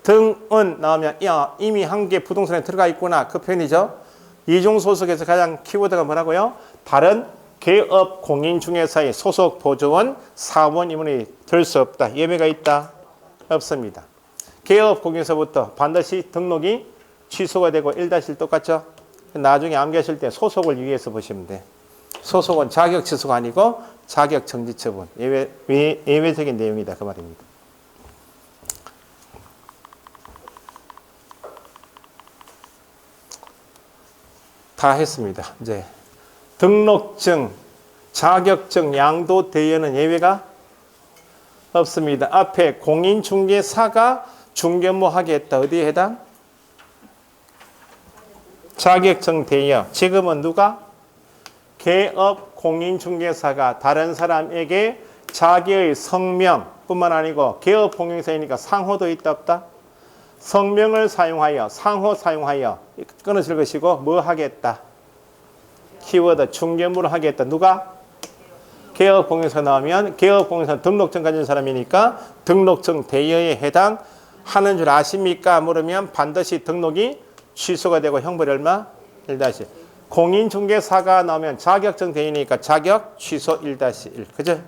등은 나오면 이미 한 개 부동산에 들어가 있구나, 그 표현이죠. 이중 소속에서 가장 키워드가 뭐라고요? 다른 개업 공인중개사의 소속 보조원, 사원, 임원이 될 수 없다. 예외가 있다? 없습니다. 개업 공인중개사부터 반드시 등록이 취소가 되고 1-1 똑같죠? 나중에 암기하실 때 소속을 유의해서 보시면 돼. 소속은 자격 취소가 아니고 자격 정지 처분. 예외적인 내용이다. 그 말입니다. 다 했습니다. 이제 등록증, 자격증, 양도 대여는 예외가 없습니다. 앞에 공인중개사가 중개업무 하게 했다. 어디에 해당? 자격증 대여. 지금은 누가? 개업 공인중개사가 다른 사람에게 자기의 성명뿐만 아니고 개업 공인중개사이니까 상호도 있다 없다? 성명을 사용하여, 상호 사용하여 끊으실 것이고 뭐 하겠다? 키워드 중개업무를 하겠다. 누가? 개업 공인중개사 나오면 개업 공인중개사 등록증 가진 사람이니까 등록증 대여에 해당하는 줄 아십니까? 물으면 반드시 등록이 취소가 되고 형벌이 얼마? 1-1. 공인중개사가 나오면 자격증 대여니까 자격 취소 1-1. 그죠?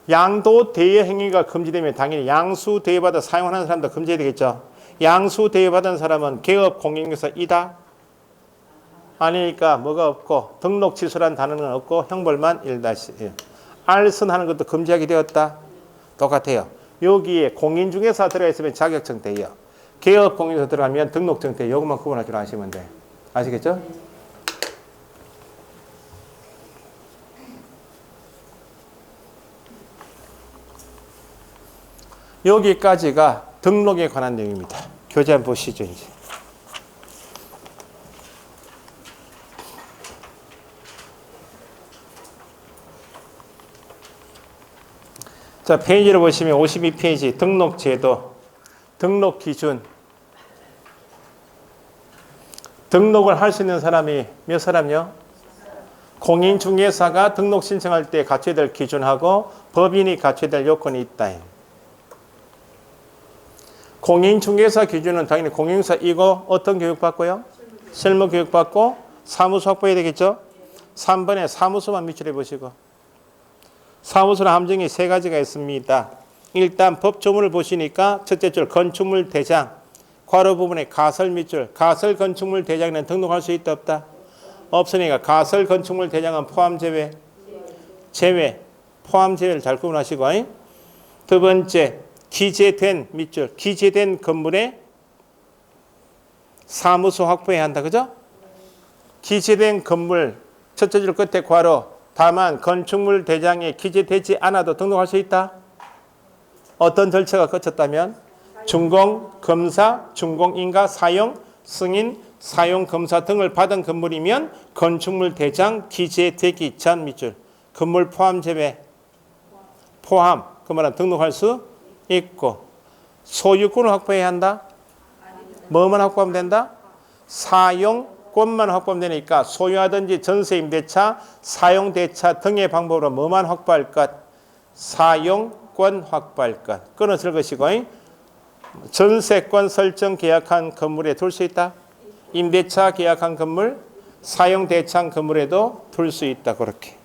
양도 대여 행위가 금지되면 당연히 양수 대여받아 사용하는 사람도 금지해야 되겠죠. 양수 대여받은 사람은 개업 공인중개사이다? 아니니까 뭐가 없고 등록 취소란 단어는 없고 형벌만 1-1. 알선하는 것도 금지하게 되었다? 똑같아요. 여기에 공인중개사 들어가 있으면 자격증 대여, 개업 공인중개사 들어가면 등록증 대여, 이것만 구분할 줄 아시면 돼. 아시겠죠? 여기까지가 등록에 관한 내용입니다. 교재 한번 보시죠, 이제. 자, 페이지를 보시면 52페이지 등록 제도, 등록 기준. 등록을 할 수 있는 사람이 몇 사람요? 공인중개사가 등록 신청할 때 갖춰야 될 기준하고 법인이 갖춰야 될 요건이 있다. 공인중개사 기준은 당연히 공인중개사 이거 어떤 교육 받고요? 실무 교육 받고 사무소 확보해야 되겠죠? 3번에 사무소만 밑줄해 보시고. 사무소는 함정이 세 가지가 있습니다. 일단 법조문을 보시니까 첫째 줄 건축물 대장, 괄호 부분에 가설 밑줄, 가설 건축물 대장에는 등록할 수 있다 없다? 없으니까 가설 건축물 대장은 포함 제외, 제외, 포함 제외를 잘 구분하시고. 두 번째 기재된 밑줄, 기재된 건물에 사무소 확보해야 한다. 그죠? 기재된 건물 첫째 줄 끝에 괄호, 다만 건축물 대장에 기재되지 않아도 등록할 수 있다. 어떤 절차가 거쳤다면 준공, 검사, 준공인가, 사용, 승인, 사용, 검사 등을 받은 건물이면 건축물 대장 기재되기 전 밑줄, 건물 포함 제외, 포함, 그 말은 등록할 수 있고. 소유권을 확보해야 한다. 뭐만 확보하면 된다? 사용권만 확보하면 되니까 소유하든지 전세 임대차, 사용대차 등의 방법으로 뭐만 확보할 것? 사용권 확보할 것. 끊어질 것이고. 전세권 설정 계약한 건물에 둘 수 있다. 임대차 계약한 건물, 사용대차 건물에도 둘 수 있다. 그렇게.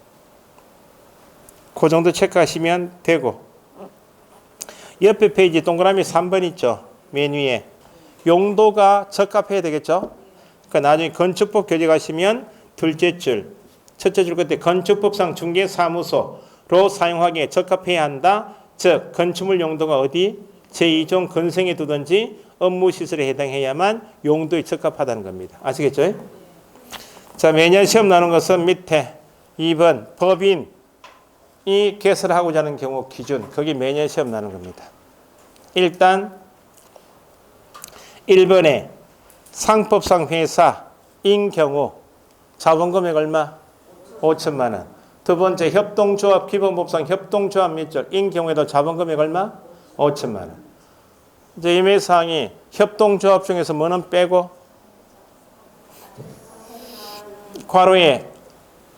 그 정도 체크하시면 되고. 옆에 페이지 동그라미 3번 있죠. 맨 위에. 용도가 적합해야 되겠죠. 그러니까 나중에 건축법 교재 가시면 둘째 줄, 첫째 줄 끝에 건축법상 중개사무소로 사용하기에 적합해야 한다. 즉 건축물 용도가 어디? 제2종 건성에 두든지 업무시설에 해당해야만 용도에 적합하다는 겁니다. 아시겠죠? 자, 매년 시험 나오는 것은 밑에 2번 법인이 개설하고자 하는 경우 기준, 거기 매년 시험 나오는 겁니다. 일단 1번에 상법상 회사인 경우 자본금액 얼마? 5천만 원. 두 번째 협동조합 기본법상 협동조합 밑줄인 경우에도 자본금액 얼마? 5천만 원. 이제 임의사항이 협동조합 중에서 뭐는 빼고 괄호에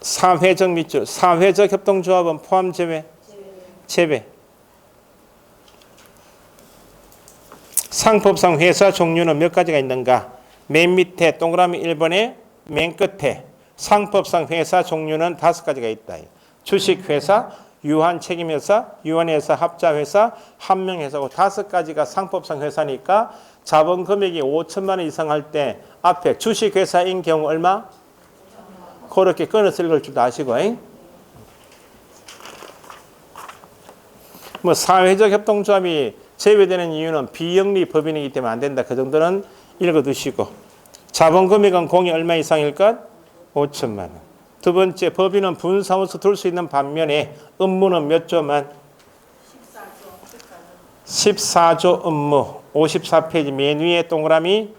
사회적 밑줄, 사회적 협동조합은 포함 제외, 제외. 상법상 회사 종류는 몇 가지가 있는가? 맨 밑에 동그라미 1번에 맨 끝에 상법상 회사 종류는 5가지가 있다. 주식회사, 유한책임회사, 유한회사, 합자회사, 한명회사고 5가지가 상법상 회사니까 자본 금액이 5천만 원 이상 할 때 앞에 주식회사인 경우 얼마? 그렇게 끊어서 읽을 줄도 아시고. 뭐 사회적 협동조합이 제외되는 이유는 비영리 법인이기 때문에 안 된다. 그 정도는 읽어두시고. 자본 금액은 공이 얼마 이상일 것? 5천만 원. 두 번째, 법인은 분사무소 둘 수 있는 반면에 업무는 몇 조만? 14조 업무. 54페이지 맨 위에 동그라미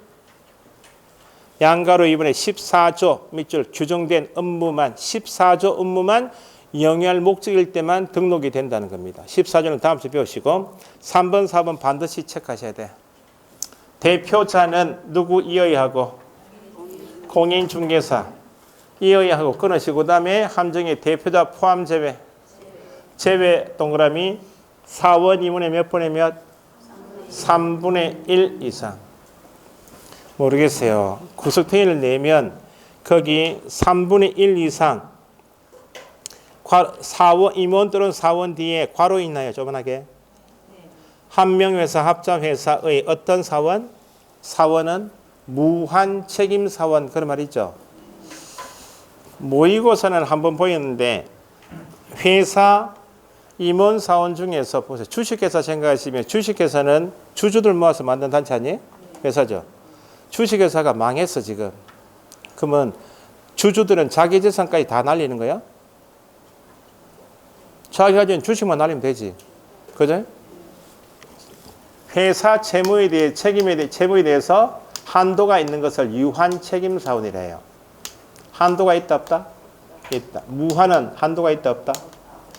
양가로 이번에 14조 밑줄 규정된 업무만 14조 업무만 영위할 목적일 때만 등록이 된다는 겁니다. 14조는 다음 주에 배우시고 3번, 4번 반드시 체크하셔야 돼요. 대표자는 누구 이어야 하고? 공인중개사 이어야 하고 끊으시고 그 다음에 함정의 대표자 포함 제외. 제외 동그라미 4원 2분의 몇 분의 몇? 3분의 1 이상. 모르겠어요. 구속통일을 내면 거기 3분의 1 이상 4원, 임원 또는 4원 뒤에 괄호 있나요? 조만하게. 한명회사, 합자회사의 어떤 사원? 사원은 무한책임사원. 그런 말 있죠. 모의고사는 한번 보였는데 회사 임원사원 중에서 보세요. 주식회사 생각하시면 주식회사는 주주들 모아서 만든 단체 아니에요? 회사죠. 주식회사가 망했어 지금. 그러면 주주들은 자기 재산까지 다 날리는 거야? 자기가 가진 주식만 날리면 되지. 그죠? 회사 채무에 대해 채무에 대해서 한도가 있는 것을 유한 책임 사원이라 해요. 한도가 있다 없다? 있다. 무한은 한도가 있다 없다?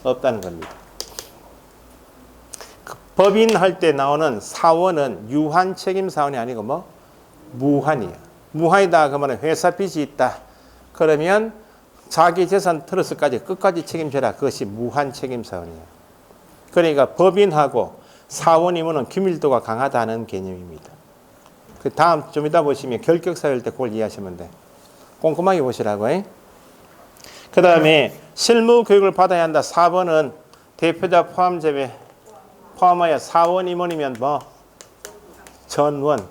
없다는 겁니다. 법인 할 때 나오는 사원은 유한 책임 사원이 아니고 뭐 무한이에요. 무한이다 그러면 회사 빚이 있다. 그러면 자기 재산 트러스까지 끝까지 책임져라. 그것이 무한 책임 사원이에요. 그러니까 법인하고 사원이면은 긴밀도가 강하다는 개념입니다. 그 다음 좀 이따 보시면 결격사유일 때 그걸 이해하시면 돼. 꼼꼼하게 보시라고. 그 다음에 실무 교육을 받아야 한다. 4번은 대표자 포함 제외 포함하여 사원 임원이면 뭐 전원.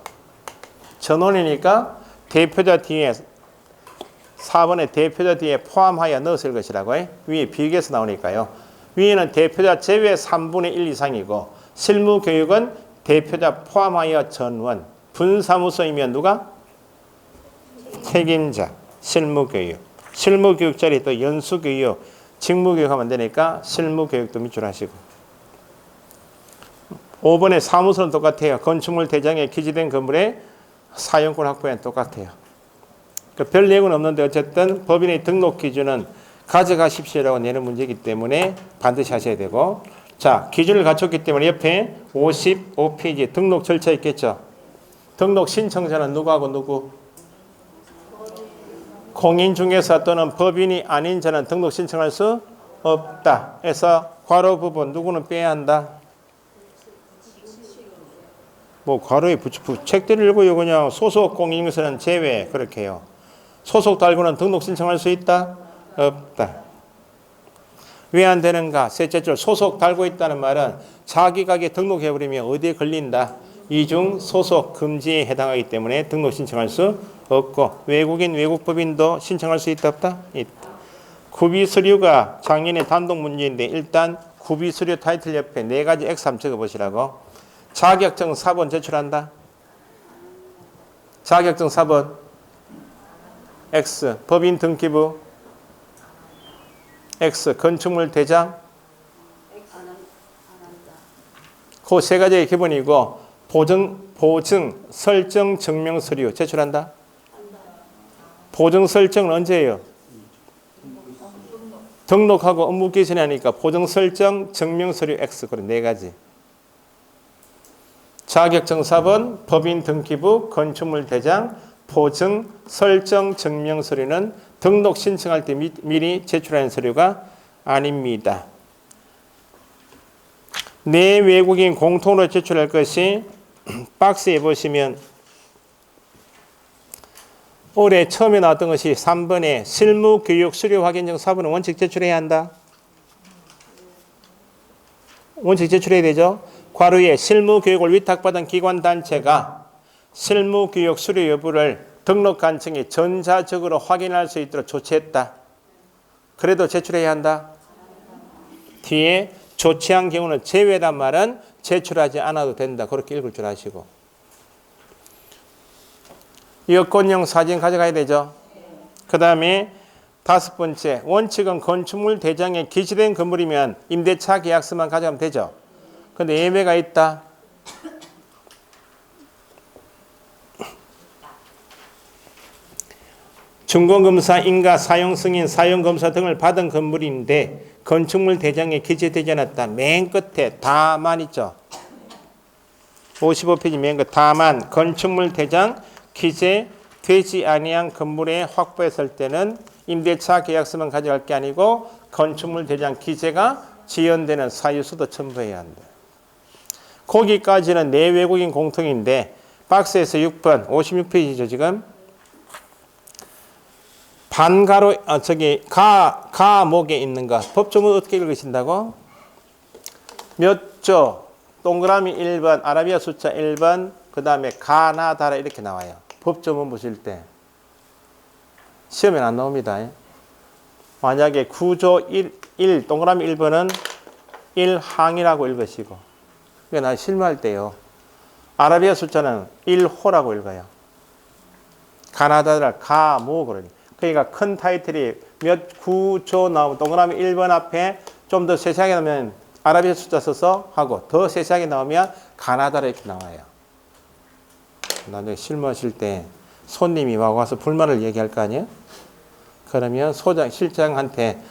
전원이니까 대표자 뒤에 4번에 대표자 뒤에 포함하여 넣었을 것이라고. 위에 비교해서 나오니까요. 위에는 대표자 제외 3분의 1 이상이고 실무 교육은 대표자 포함하여 전원. 분사무소이면 누가? 책임자. 실무 교육. 실무 교육 자리 또 연수 교육, 직무 교육 하면 되니까 실무 교육도 밑줄 하시고. 5번에 사무소는 똑같아요. 건축물 대장에 기재된 건물의 사용권 확보에는 똑같아요. 별 내용은 없는데 어쨌든 법인의 등록 기준은 가져가십시오라고 내는 문제이기 때문에 반드시 하셔야 되고, 자, 기준을 갖췄기 때문에 옆에 55페이지 등록 절차 있겠죠. 등록 신청자는 누구하고 누구? 공인중개사 또는 법인이 아닌 자는 등록 신청할 수 없다. 해서 괄호 부분 누구는 빼야 한다. 뭐 괄호에 책들을 읽고요. 그냥 소속 공인중개사는 제외 그렇게 해요. 소속 달고는 등록 신청할 수 있다? 없다. 왜 안 되는가? 셋째 줄 소속 달고 있다는 말은 자기 가게 등록해버리면 어디에 걸린다? 이중 소속 금지에 해당하기 때문에 등록 신청할 수 없고, 외국인 외국법인도 신청할 수 있다 없다? 있다. 구비 서류가 작년에 단독 문제인데 일단 구비 서류 타이틀 옆에 4가지 X 한번 적어보시라고. 자격증 4번 제출한다. 자격증 4번 X. 법인 등기부 X. 건축물 대장 그 3가지의 기본이고, 보증 설정 증명 서류 제출한다. 보증 설정은 언제예요? 등록하고 업무 개시를 하니까 보증 설정 증명 서류 X. 그런 4가지. 자격증 4번 법인 등기부 건축물 대장 보증 설정 증명 서류는 등록 신청할 때 미리 제출하는 서류가 아닙니다. 내 외국인 공통으로 제출할 것이 박스에 보시면 올해 처음에 나왔던 것이 3번에 실무교육 수료 확인증 4번은 원칙 제출해야 한다. 원칙 제출해야 되죠. 괄호에 실무교육을 위탁받은 기관단체가 실무교육 수료 여부를 등록관청이 전자적으로 확인할 수 있도록 조치했다. 그래도 제출해야 한다. 뒤에 조치한 경우는 제외란 말은 제출하지 않아도 된다. 그렇게 읽을 줄 아시고. 여권용 사진 가져가야 되죠. 그 다음에 5번째, 원칙은 건축물 대장에 기재된 건물이면 임대차 계약서만 가져가면 되죠. 근데 예외가 있다. 준공검사, 인가, 사용승인, 사용검사 등을 받은 건물인데 건축물 대장에 기재되지 않았다. 맨 끝에 다만 있죠. 55페이지 맨 끝 다만 건축물 대장 기재되지 아니한 건물에 확보했을 때는 임대차 계약서만 가져갈 게 아니고 건축물 대장 기재가 지연되는 사유서도 첨부해야 한다. 거기까지는 내 외국인 공통인데 박스에서 6번 56페이지죠 지금. 반가로 가목에 있는 것 법조문 어떻게 읽으신다고? 몇 조 동그라미 1번 아라비아 숫자 1번 그 다음에 가나다라 이렇게 나와요. 법조문 보실 때 시험에 안 나옵니다. 만약에 구조 1 동그라미 1번은 1항이라고 읽으시고, 이게 나 실무할 때요 아라비아 숫자는 1호라고 읽어요. 가나다라 가모 그러니. 그러니까 큰 타이틀이 몇 구조 나오면 동그라미 1번 앞에 좀 더 세세하게 나오면 아라비아 숫자 써서 하고 더 세세하게 나오면 가나다라 이렇게 나와요. 나중에 실무하실 때 손님이 와서 불만을 얘기할 거 아니에요? 그러면 실장한테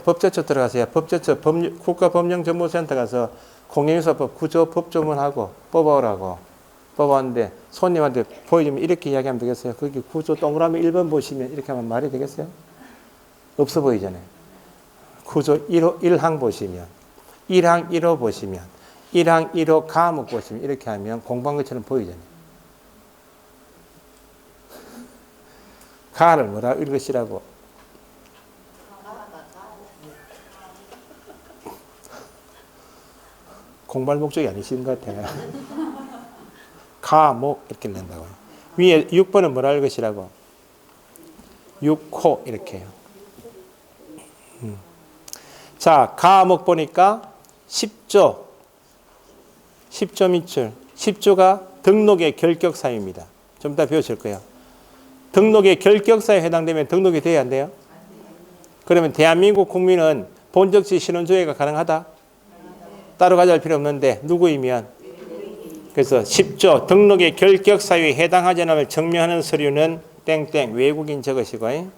법제처 들어가세요. 법제처 국가법령정보센터 가서 공인유사법 구조 법조문하고 뽑아오라고. 뽑았는데 손님한테 보여주면 이렇게 이야기하면 되겠어요? 거기 구조 동그라미 1번 보시면 이렇게 하면 말이 되겠어요? 없어 보이잖아요. 구조 1항 보시면 1항 1호 보시면 1항 1호 과목 보시면 이렇게 하면 공부한 것처럼 보이잖아요. 가를 뭐라 읽으시라고? 공부할 목적이 아니신 것 같아요. 가목 이렇게 낸다고요. 위에 6번은 뭐라 읽으시라고? 6호 이렇게 해요. 자, 가목 보니까 10조. 10조 밑줄. 10조가 등록의 결격사유입니다. 좀 이따 배우실 거예요. 등록의 결격사유에 해당되면 등록이 돼야 안 돼요? 그러면 대한민국 국민은 본적지 신원조회가 가능하다? 따로 가져갈 필요 없는데 누구이면? 그래서 10조 등록의 결격사유에 해당하지 않음을 증명하는 서류는 땡땡 외국인 적으시고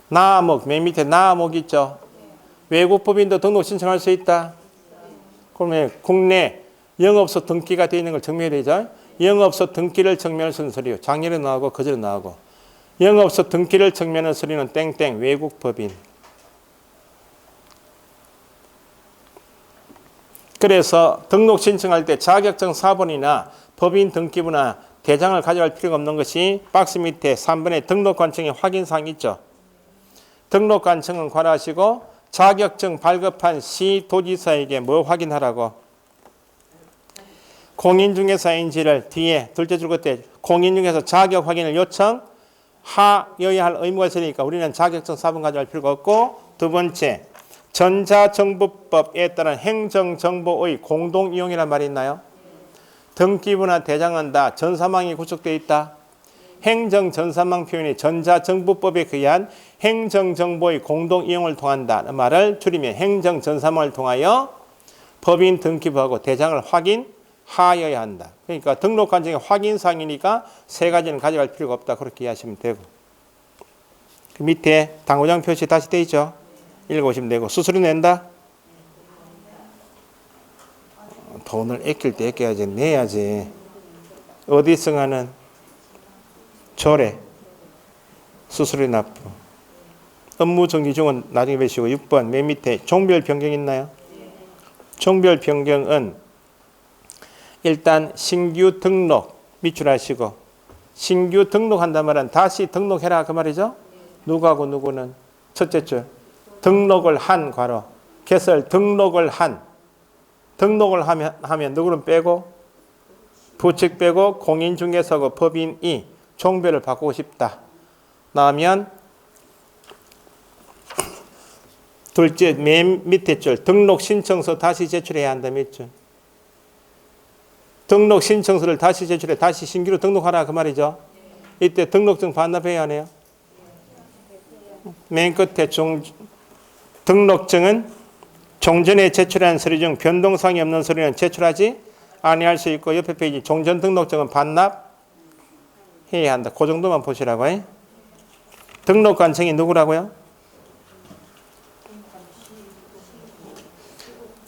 나목 맨 밑에 나목 있죠? 외국 법인도 등록 신청할 수 있다? 그러면 국내 영업소 등기가 되어 있는 걸 증명해야 되죠? 영업소 등기를 증명할 수 있는 서류 작년에 나오고 그전에 나오고 영업소 등기를 증명하는 서류는 땡땡 외국 법인. 그래서 등록 신청할 때 자격증 사본이나 법인 등기부나 대장을 가져갈 필요가 없는 것이 박스 밑에 3번에 등록관청의 확인사항이 있죠. 등록관청은 관하시고 자격증 발급한 시도지사에게 뭐 확인하라고? 공인중개사인지를 뒤에 둘째 줄 끝에 공인중개사 자격 확인을 요청하여야 할 의무가 있으니까 우리는 자격증 사본 가져갈 필요가 없고 두 번째 전자정보법에 따른 행정정보의 공동이용이란 말이 있나요? 등기부나 대장은 다 전사망이 구축되어 있다. 행정전사망 표현이 전자정보법에 의한 행정정보의 공동이용을 통한다는 말을 줄이면 행정전사망을 통하여 법인 등기부하고 대장을 확인하여야 한다. 그러니까 등록관청의 확인사항이니까 세 가지는 가져갈 필요가 없다. 그렇게 이해하시면 되고 그 밑에 당구장 표시 다시 되어 있죠. 읽어보시면 되고 수수료 낸다? 돈을 아낄 때 아껴야지 내야지. 어디 승하는? 조례 수수료 납부. 업무 정지 중은 나중에 배시고 6번 맨 밑에 종별 변경 있나요? 종별 변경은 일단 신규 등록 밑줄하시고 신규 등록한단 말은 다시 등록해라 그 말이죠. 누구하고 누구는 첫째 줄 등록을 한 괄호 개설 등록을 하면 누구는 빼고 부칙 빼고 공인중개사고 법인이 종별을 바꾸고 싶다. 나오면 둘째 맨 밑에 줄 등록 신청서 다시 제출해야 한다 밑줄. 등록 신청서를 다시 제출해 다시 신규로 등록하라 그 말이죠. 이때 등록증 반납해야 하네요. 맨 끝에 등록증은 종전에 제출한 서류 중 변동사항이 없는 서류는 제출하지 아니할 수 있고 옆에 페이지 종전 등록증은 반납해야 한다. 그 정도만 보시라고 해. 등록관청이 누구라고요?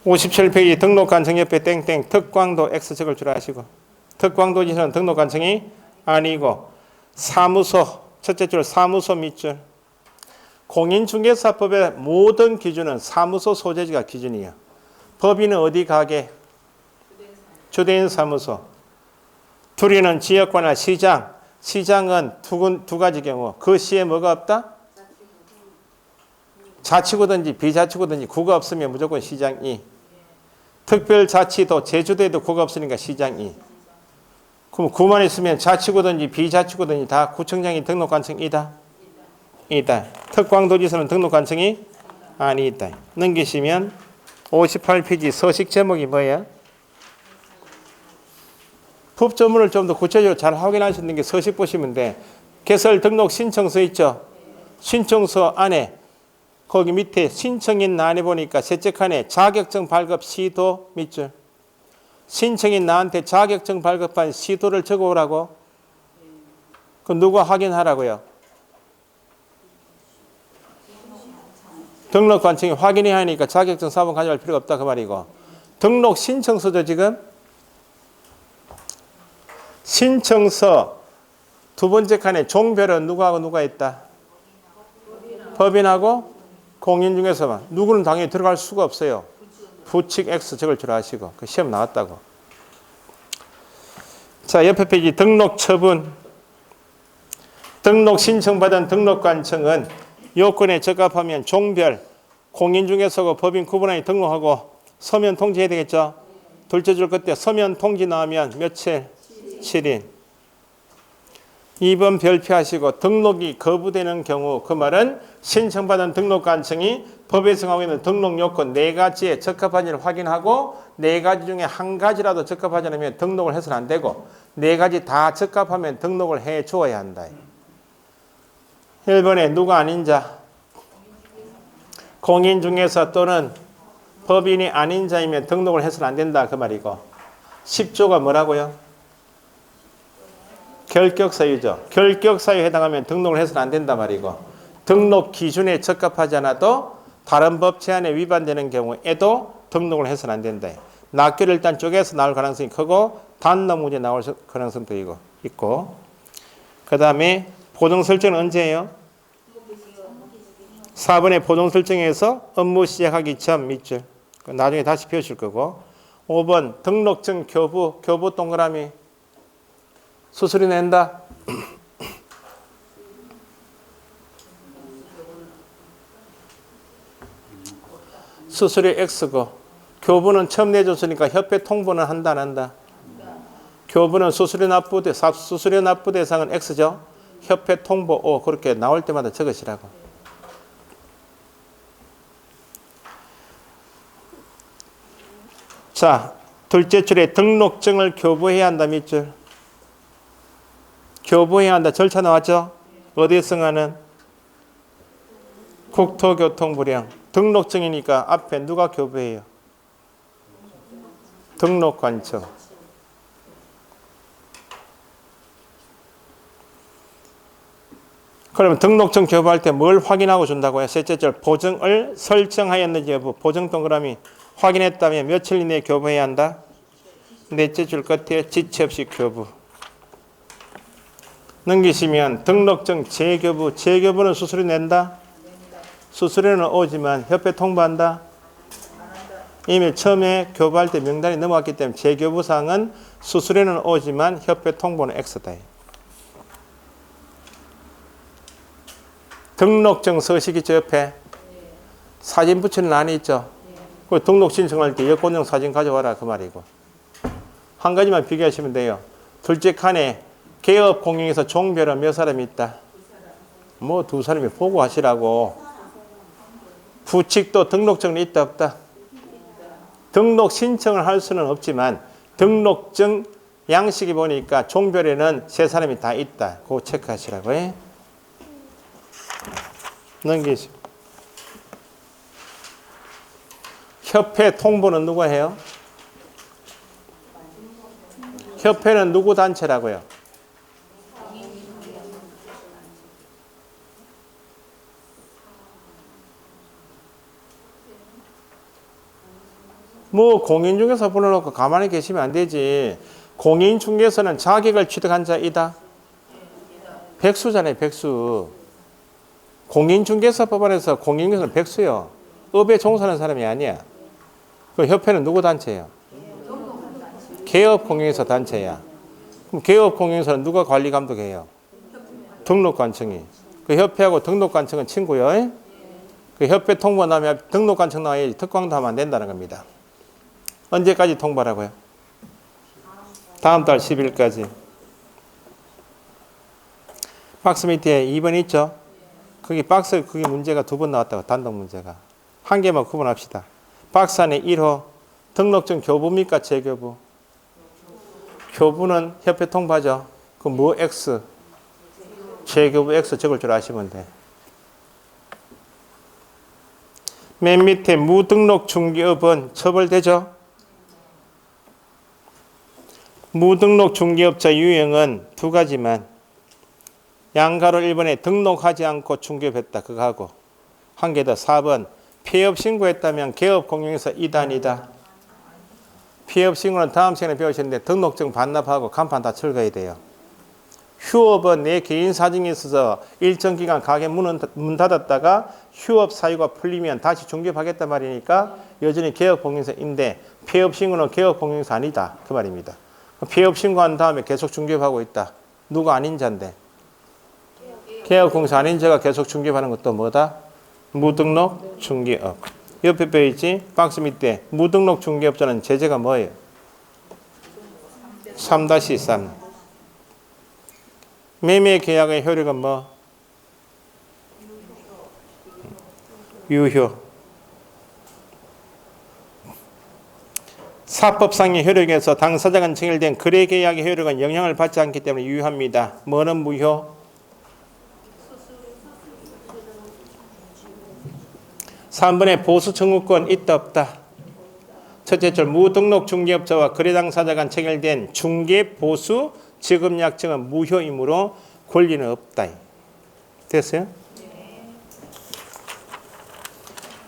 57페이지 등록관청 옆에 땡땡 특광도 X적을 줄 아시고 특광도지사는 등록관청이 아니고 사무소 첫째 줄 사무소 밑줄 공인중개사법의 모든 기준은 사무소 소재지가 기준이에요. 법인은 어디 가게? 주대인 사무소. 둘이는 지역관할 시장. 시장은 두 가지 경우. 그 시에 뭐가 없다? 자치구든지 비자치구든지 구가 없으면 무조건 시장이. 특별자치도 제주도에도 구가 없으니까 시장이. 그럼 구만 있으면 자치구든지 비자치구든지 다 구청장이 등록관청이다. 이다. 특광도지사는 등록관청이 아니다. 넘기시면 58페이지 서식 제목이 뭐예요? 법조문을 좀 더 구체적으로 잘 확인하시는 게 서식 보시면 돼. 개설 등록 신청서 있죠. 신청서 안에 거기 밑에 신청인 안에 보니까 셋째 칸에 자격증 발급 시도 밑줄. 신청인 나한테 자격증 발급한 시도를 적어오라고. 그 누가 확인하라고요? 등록관청이 확인해야 하니까 자격증 사본 가져갈 필요가 없다 그 말이고. 등록 신청서죠 지금. 신청서 두 번째 칸에 종별은 누구하고 누가 있다? 법인하고 공인 중에서만. 누구는 당연히 들어갈 수가 없어요. 부칙 X 적을 줄 아시고. 그 시험 나왔다고. 자, 옆에 페이지 등록 처분. 등록 신청받은 등록관청은 요건에 적합하면 종별, 공인 중에서고 법인 구분하에 등록하고 서면 통지해야 되겠죠. 둘째 줄 끝에 서면 통지 나오면 며칠? 7일. 2번 별표하시고 등록이 거부되는 경우 그 말은 신청받은 등록관청이 법에 정하고 있는 등록 요건 4가지에 적합한지를 확인하고 4가지 중에 한 가지라도 적합하지 않으면 등록을 해서는 안 되고 4가지 다 적합하면 등록을 해 주어야 한다. 1번에 누가 아닌 자? 공인 중개사 또는 법인이 아닌 자이면 등록을 해서는 안 된다 그 말이고 10조가 뭐라고요? 결격사유죠. 결격사유에 해당하면 등록을 해서는 안 된다 말이고 등록 기준에 적합하지 않아도 다른 법 제한에 위반되는 경우에도 등록을 해서는 안 된다. 낱개를 일단 쪼개서 나올 가능성이 크고 단너 문제 나올 가능성도 있고 그 다음에 보정 설정은 언제예요? 4번에 보정 설정에서 업무 시작하기 전 밑줄. 나중에 다시 배우실 거고 5번 등록증 교부 동그라미 수수료 낸다. 수수료 X고 교부는 처음 내줬으니까 협회 통보는 한다 안 한다? 교부는 수수료 납부 대상은 X죠. 협회 통보 O 그렇게 나올 때마다 적으시라고. 자, 둘째 줄에 등록증을 교부해야 한다 밑줄. 교부해야 한다 절차 나왔죠? 어디에 승하는? 국토교통부령. 등록증이니까 앞에 누가 교부해요? 등록관청. 그러면 등록증 교부할 때 뭘 확인하고 준다고요? 셋째 줄 보증을 설정하였는지 여부. 보증 동그라미 확인했다면 며칠 이내에 교부해야 한다? 넷째 줄 끝에 지체 없이 교부. 넘기시면 등록증 재교부. 재교부는 수수료 낸다? 수수료는 오지만 협회 통보한다? 이미 처음에 교부할 때 명단이 넘어갔기 때문에 재교부 사항은 수수료는 오지만 협회 통보는 X다. 등록증 서식이 저 옆에 사진 붙이는 란이 있죠. 그 등록 신청할 때 여권용 사진 가져와라 그 말이고. 한 가지만 비교하시면 돼요. 둘째 칸에 개업 공인에서 종별은 몇 사람이 있다? 뭐 두 사람이 보고하시라고. 부칙도 등록증은 있다 없다? 등록 신청을 할 수는 없지만 등록증 양식이 보니까 종별에는 세 사람이 다 있다. 그거 체크하시라고 해. 넘기시고. 협회 통보는 누가 해요? 협회는 누구 단체라고요? 뭐 공인중개사 불러놓고 가만히 계시면 안 되지. 공인중개사는 자격을 취득한 자이다. 백수잖아요. 백수. 공인중개사법안에서 공인중개사는 백수요. 업에 종사하는 사람이 아니야. 그 협회는 누구 단체예요? 개업공인중개사 단체야. 그럼 개업공인중개사는 누가 관리 감독해요? 등록관청이. 그 협회하고 등록관청은 친구요. 그 협회 통보 나면 등록관청 나와야지 특광도 하면 안 된다는 겁니다. 언제까지 통보라고요? 다음 달 10일까지. 박스 밑에 2번 있죠? 거기 박스 그게 문제가 2번 나왔다고 단독 문제가. 한 개만 구분합시다. 박스 안에 1호 등록증 교부입니까? 재교부? 효부는 협회 통보하죠. 그 뭐 X, 제교부 X 적을 줄 아시면 돼. 맨 밑에 무등록 중개업은 처벌되죠. 무등록 중개업자 유형은 두 가지만 양가로 1번에 등록하지 않고 중개업했다. 그거 하고 한 개 더 4번 폐업 신고했다면 개업 공용에서 이단이다. 폐업 신고는 다음 시간에 배우셨는데 등록증 반납하고 간판 다 철거해야 돼요. 휴업은 내 개인 사정이 있어서 일정 기간 가게 문 닫았다가 휴업 사유가 풀리면 다시 중개업하겠단 말이니까 여전히 개업 공용사인데 폐업 신고는 개업 공용사 아니다. 그 말입니다. 폐업 신고한 다음에 계속 중개업하고 있다. 누가 아닌 자인데? 개업 공용사 아닌 자가 계속 중개업하는 것도 뭐다? 무등록 중개업. 옆에 페이지 박스 밑에 무등록 중개업자는 제재가 뭐예요? 3-3. 매매 계약의 효력은 뭐? 유효. 사법상의 효력에서 당사자간 체결된 거래 계약의 효력은 영향을 받지 않기 때문에 유효합니다. 뭐는 무효? 3번에 보수 청구권 있다 없다. 첫째 줄 무등록 중개업자와 거래 당사자 간 체결된 중개 보수 지급약정은 무효이므로 권리는 없다. 됐어요?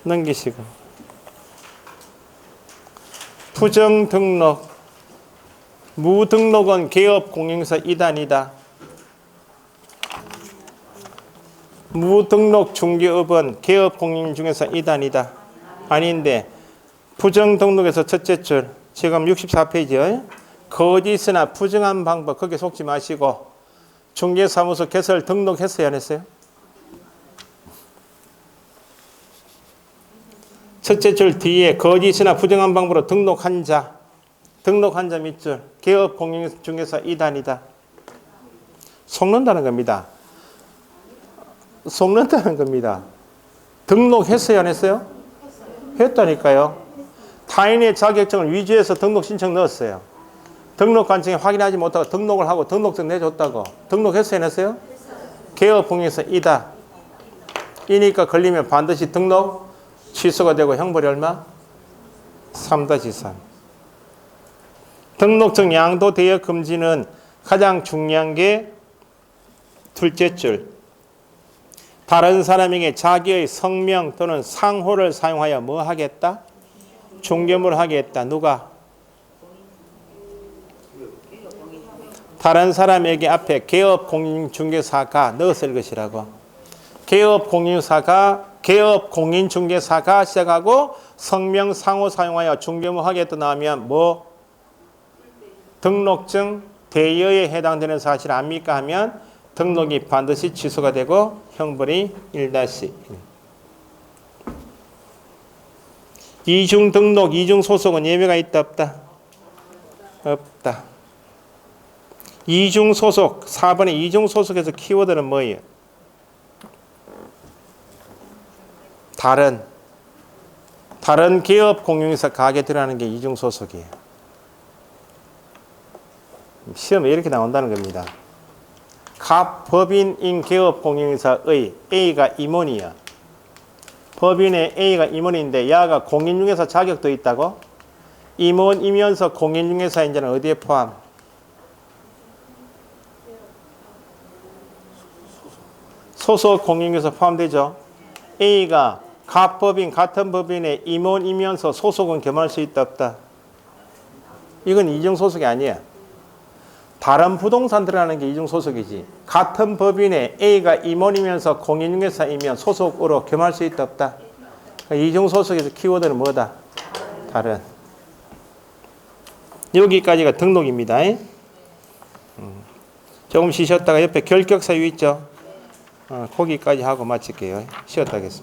넘기시고 부정 등록 무등록은 개업 공용사 이단이다. 무등록 중개업은 개업 공인 중에서 이단이다. 아닌데 부정 등록에서 첫째 줄 지금 64페이지요. 거짓이나 부정한 방법 거기에 속지 마시고 중개사무소 개설 등록했어요 안 했어요? 첫째 줄 뒤에 거짓이나 부정한 방법으로 등록한 자 밑줄 개업 공인 중개사 이단이다. 속는다는 겁니다. 속는다는 겁니다. 등록했어요 안 했어요? 했다니까요. 타인의 자격증을 위조해서 등록 신청 넣었어요. 등록 관청에 확인하지 못하고 등록을 하고 등록증 내줬다고. 등록했어요 안 했어요? 개업 공인에서 이다. 이니까 걸리면 반드시 등록 취소가 되고 형벌이 얼마? 3-3. 등록증 양도 대여 금지는 가장 중요한 게 둘째 줄 다른 사람에게 자기의 성명 또는 상호를 사용하여 뭐 하겠다? 중개물을 하겠다. 누가? 다른 사람에게 앞에 개업 공인중개사가 넣었을 것이라고. 개업 공인중개사가 시작하고 성명 상호 사용하여 중개물 하겠다 나오면 뭐? 등록증 대여에 해당되는 사실 압니까? 하면 등록이 반드시 취소가 되고 형벌이 1-1. 이중 등록, 이중 소속은 예외가 있다 없다? 없다. 이중 소속, 4번의 이중 소속에서 키워드는 뭐예요? 다른 개업 공용에서 가게 들어가는 게 이중 소속이에요. 시험에 이렇게 나온다는 겁니다. 갑 법인인 개업 공인중개사의 A가 임원이야. 법인의 A가 임원인데 야가 공인중개사 자격도 있다고? 임원이면서 공인중개사인 자는 어디에 포함? 소속 공인중개사 포함되죠. A가 갑 법인 같은 법인의 임원이면서 소속은 겸할 수 있다 없다? 이건 이중소속이 아니야. 다른 부동산 들어가는 게 이중소속이지. 같은 법인에 A가 임원이면서 공인중개사이면 소속으로 겸할 수 있다 없다? 그러니까 이중소속에서 키워드는 뭐다? 다른. 여기까지가 등록입니다. 조금 쉬셨다가 옆에 결격사유 있죠? 거기까지 하고 마칠게요. 쉬었다 하겠습니다.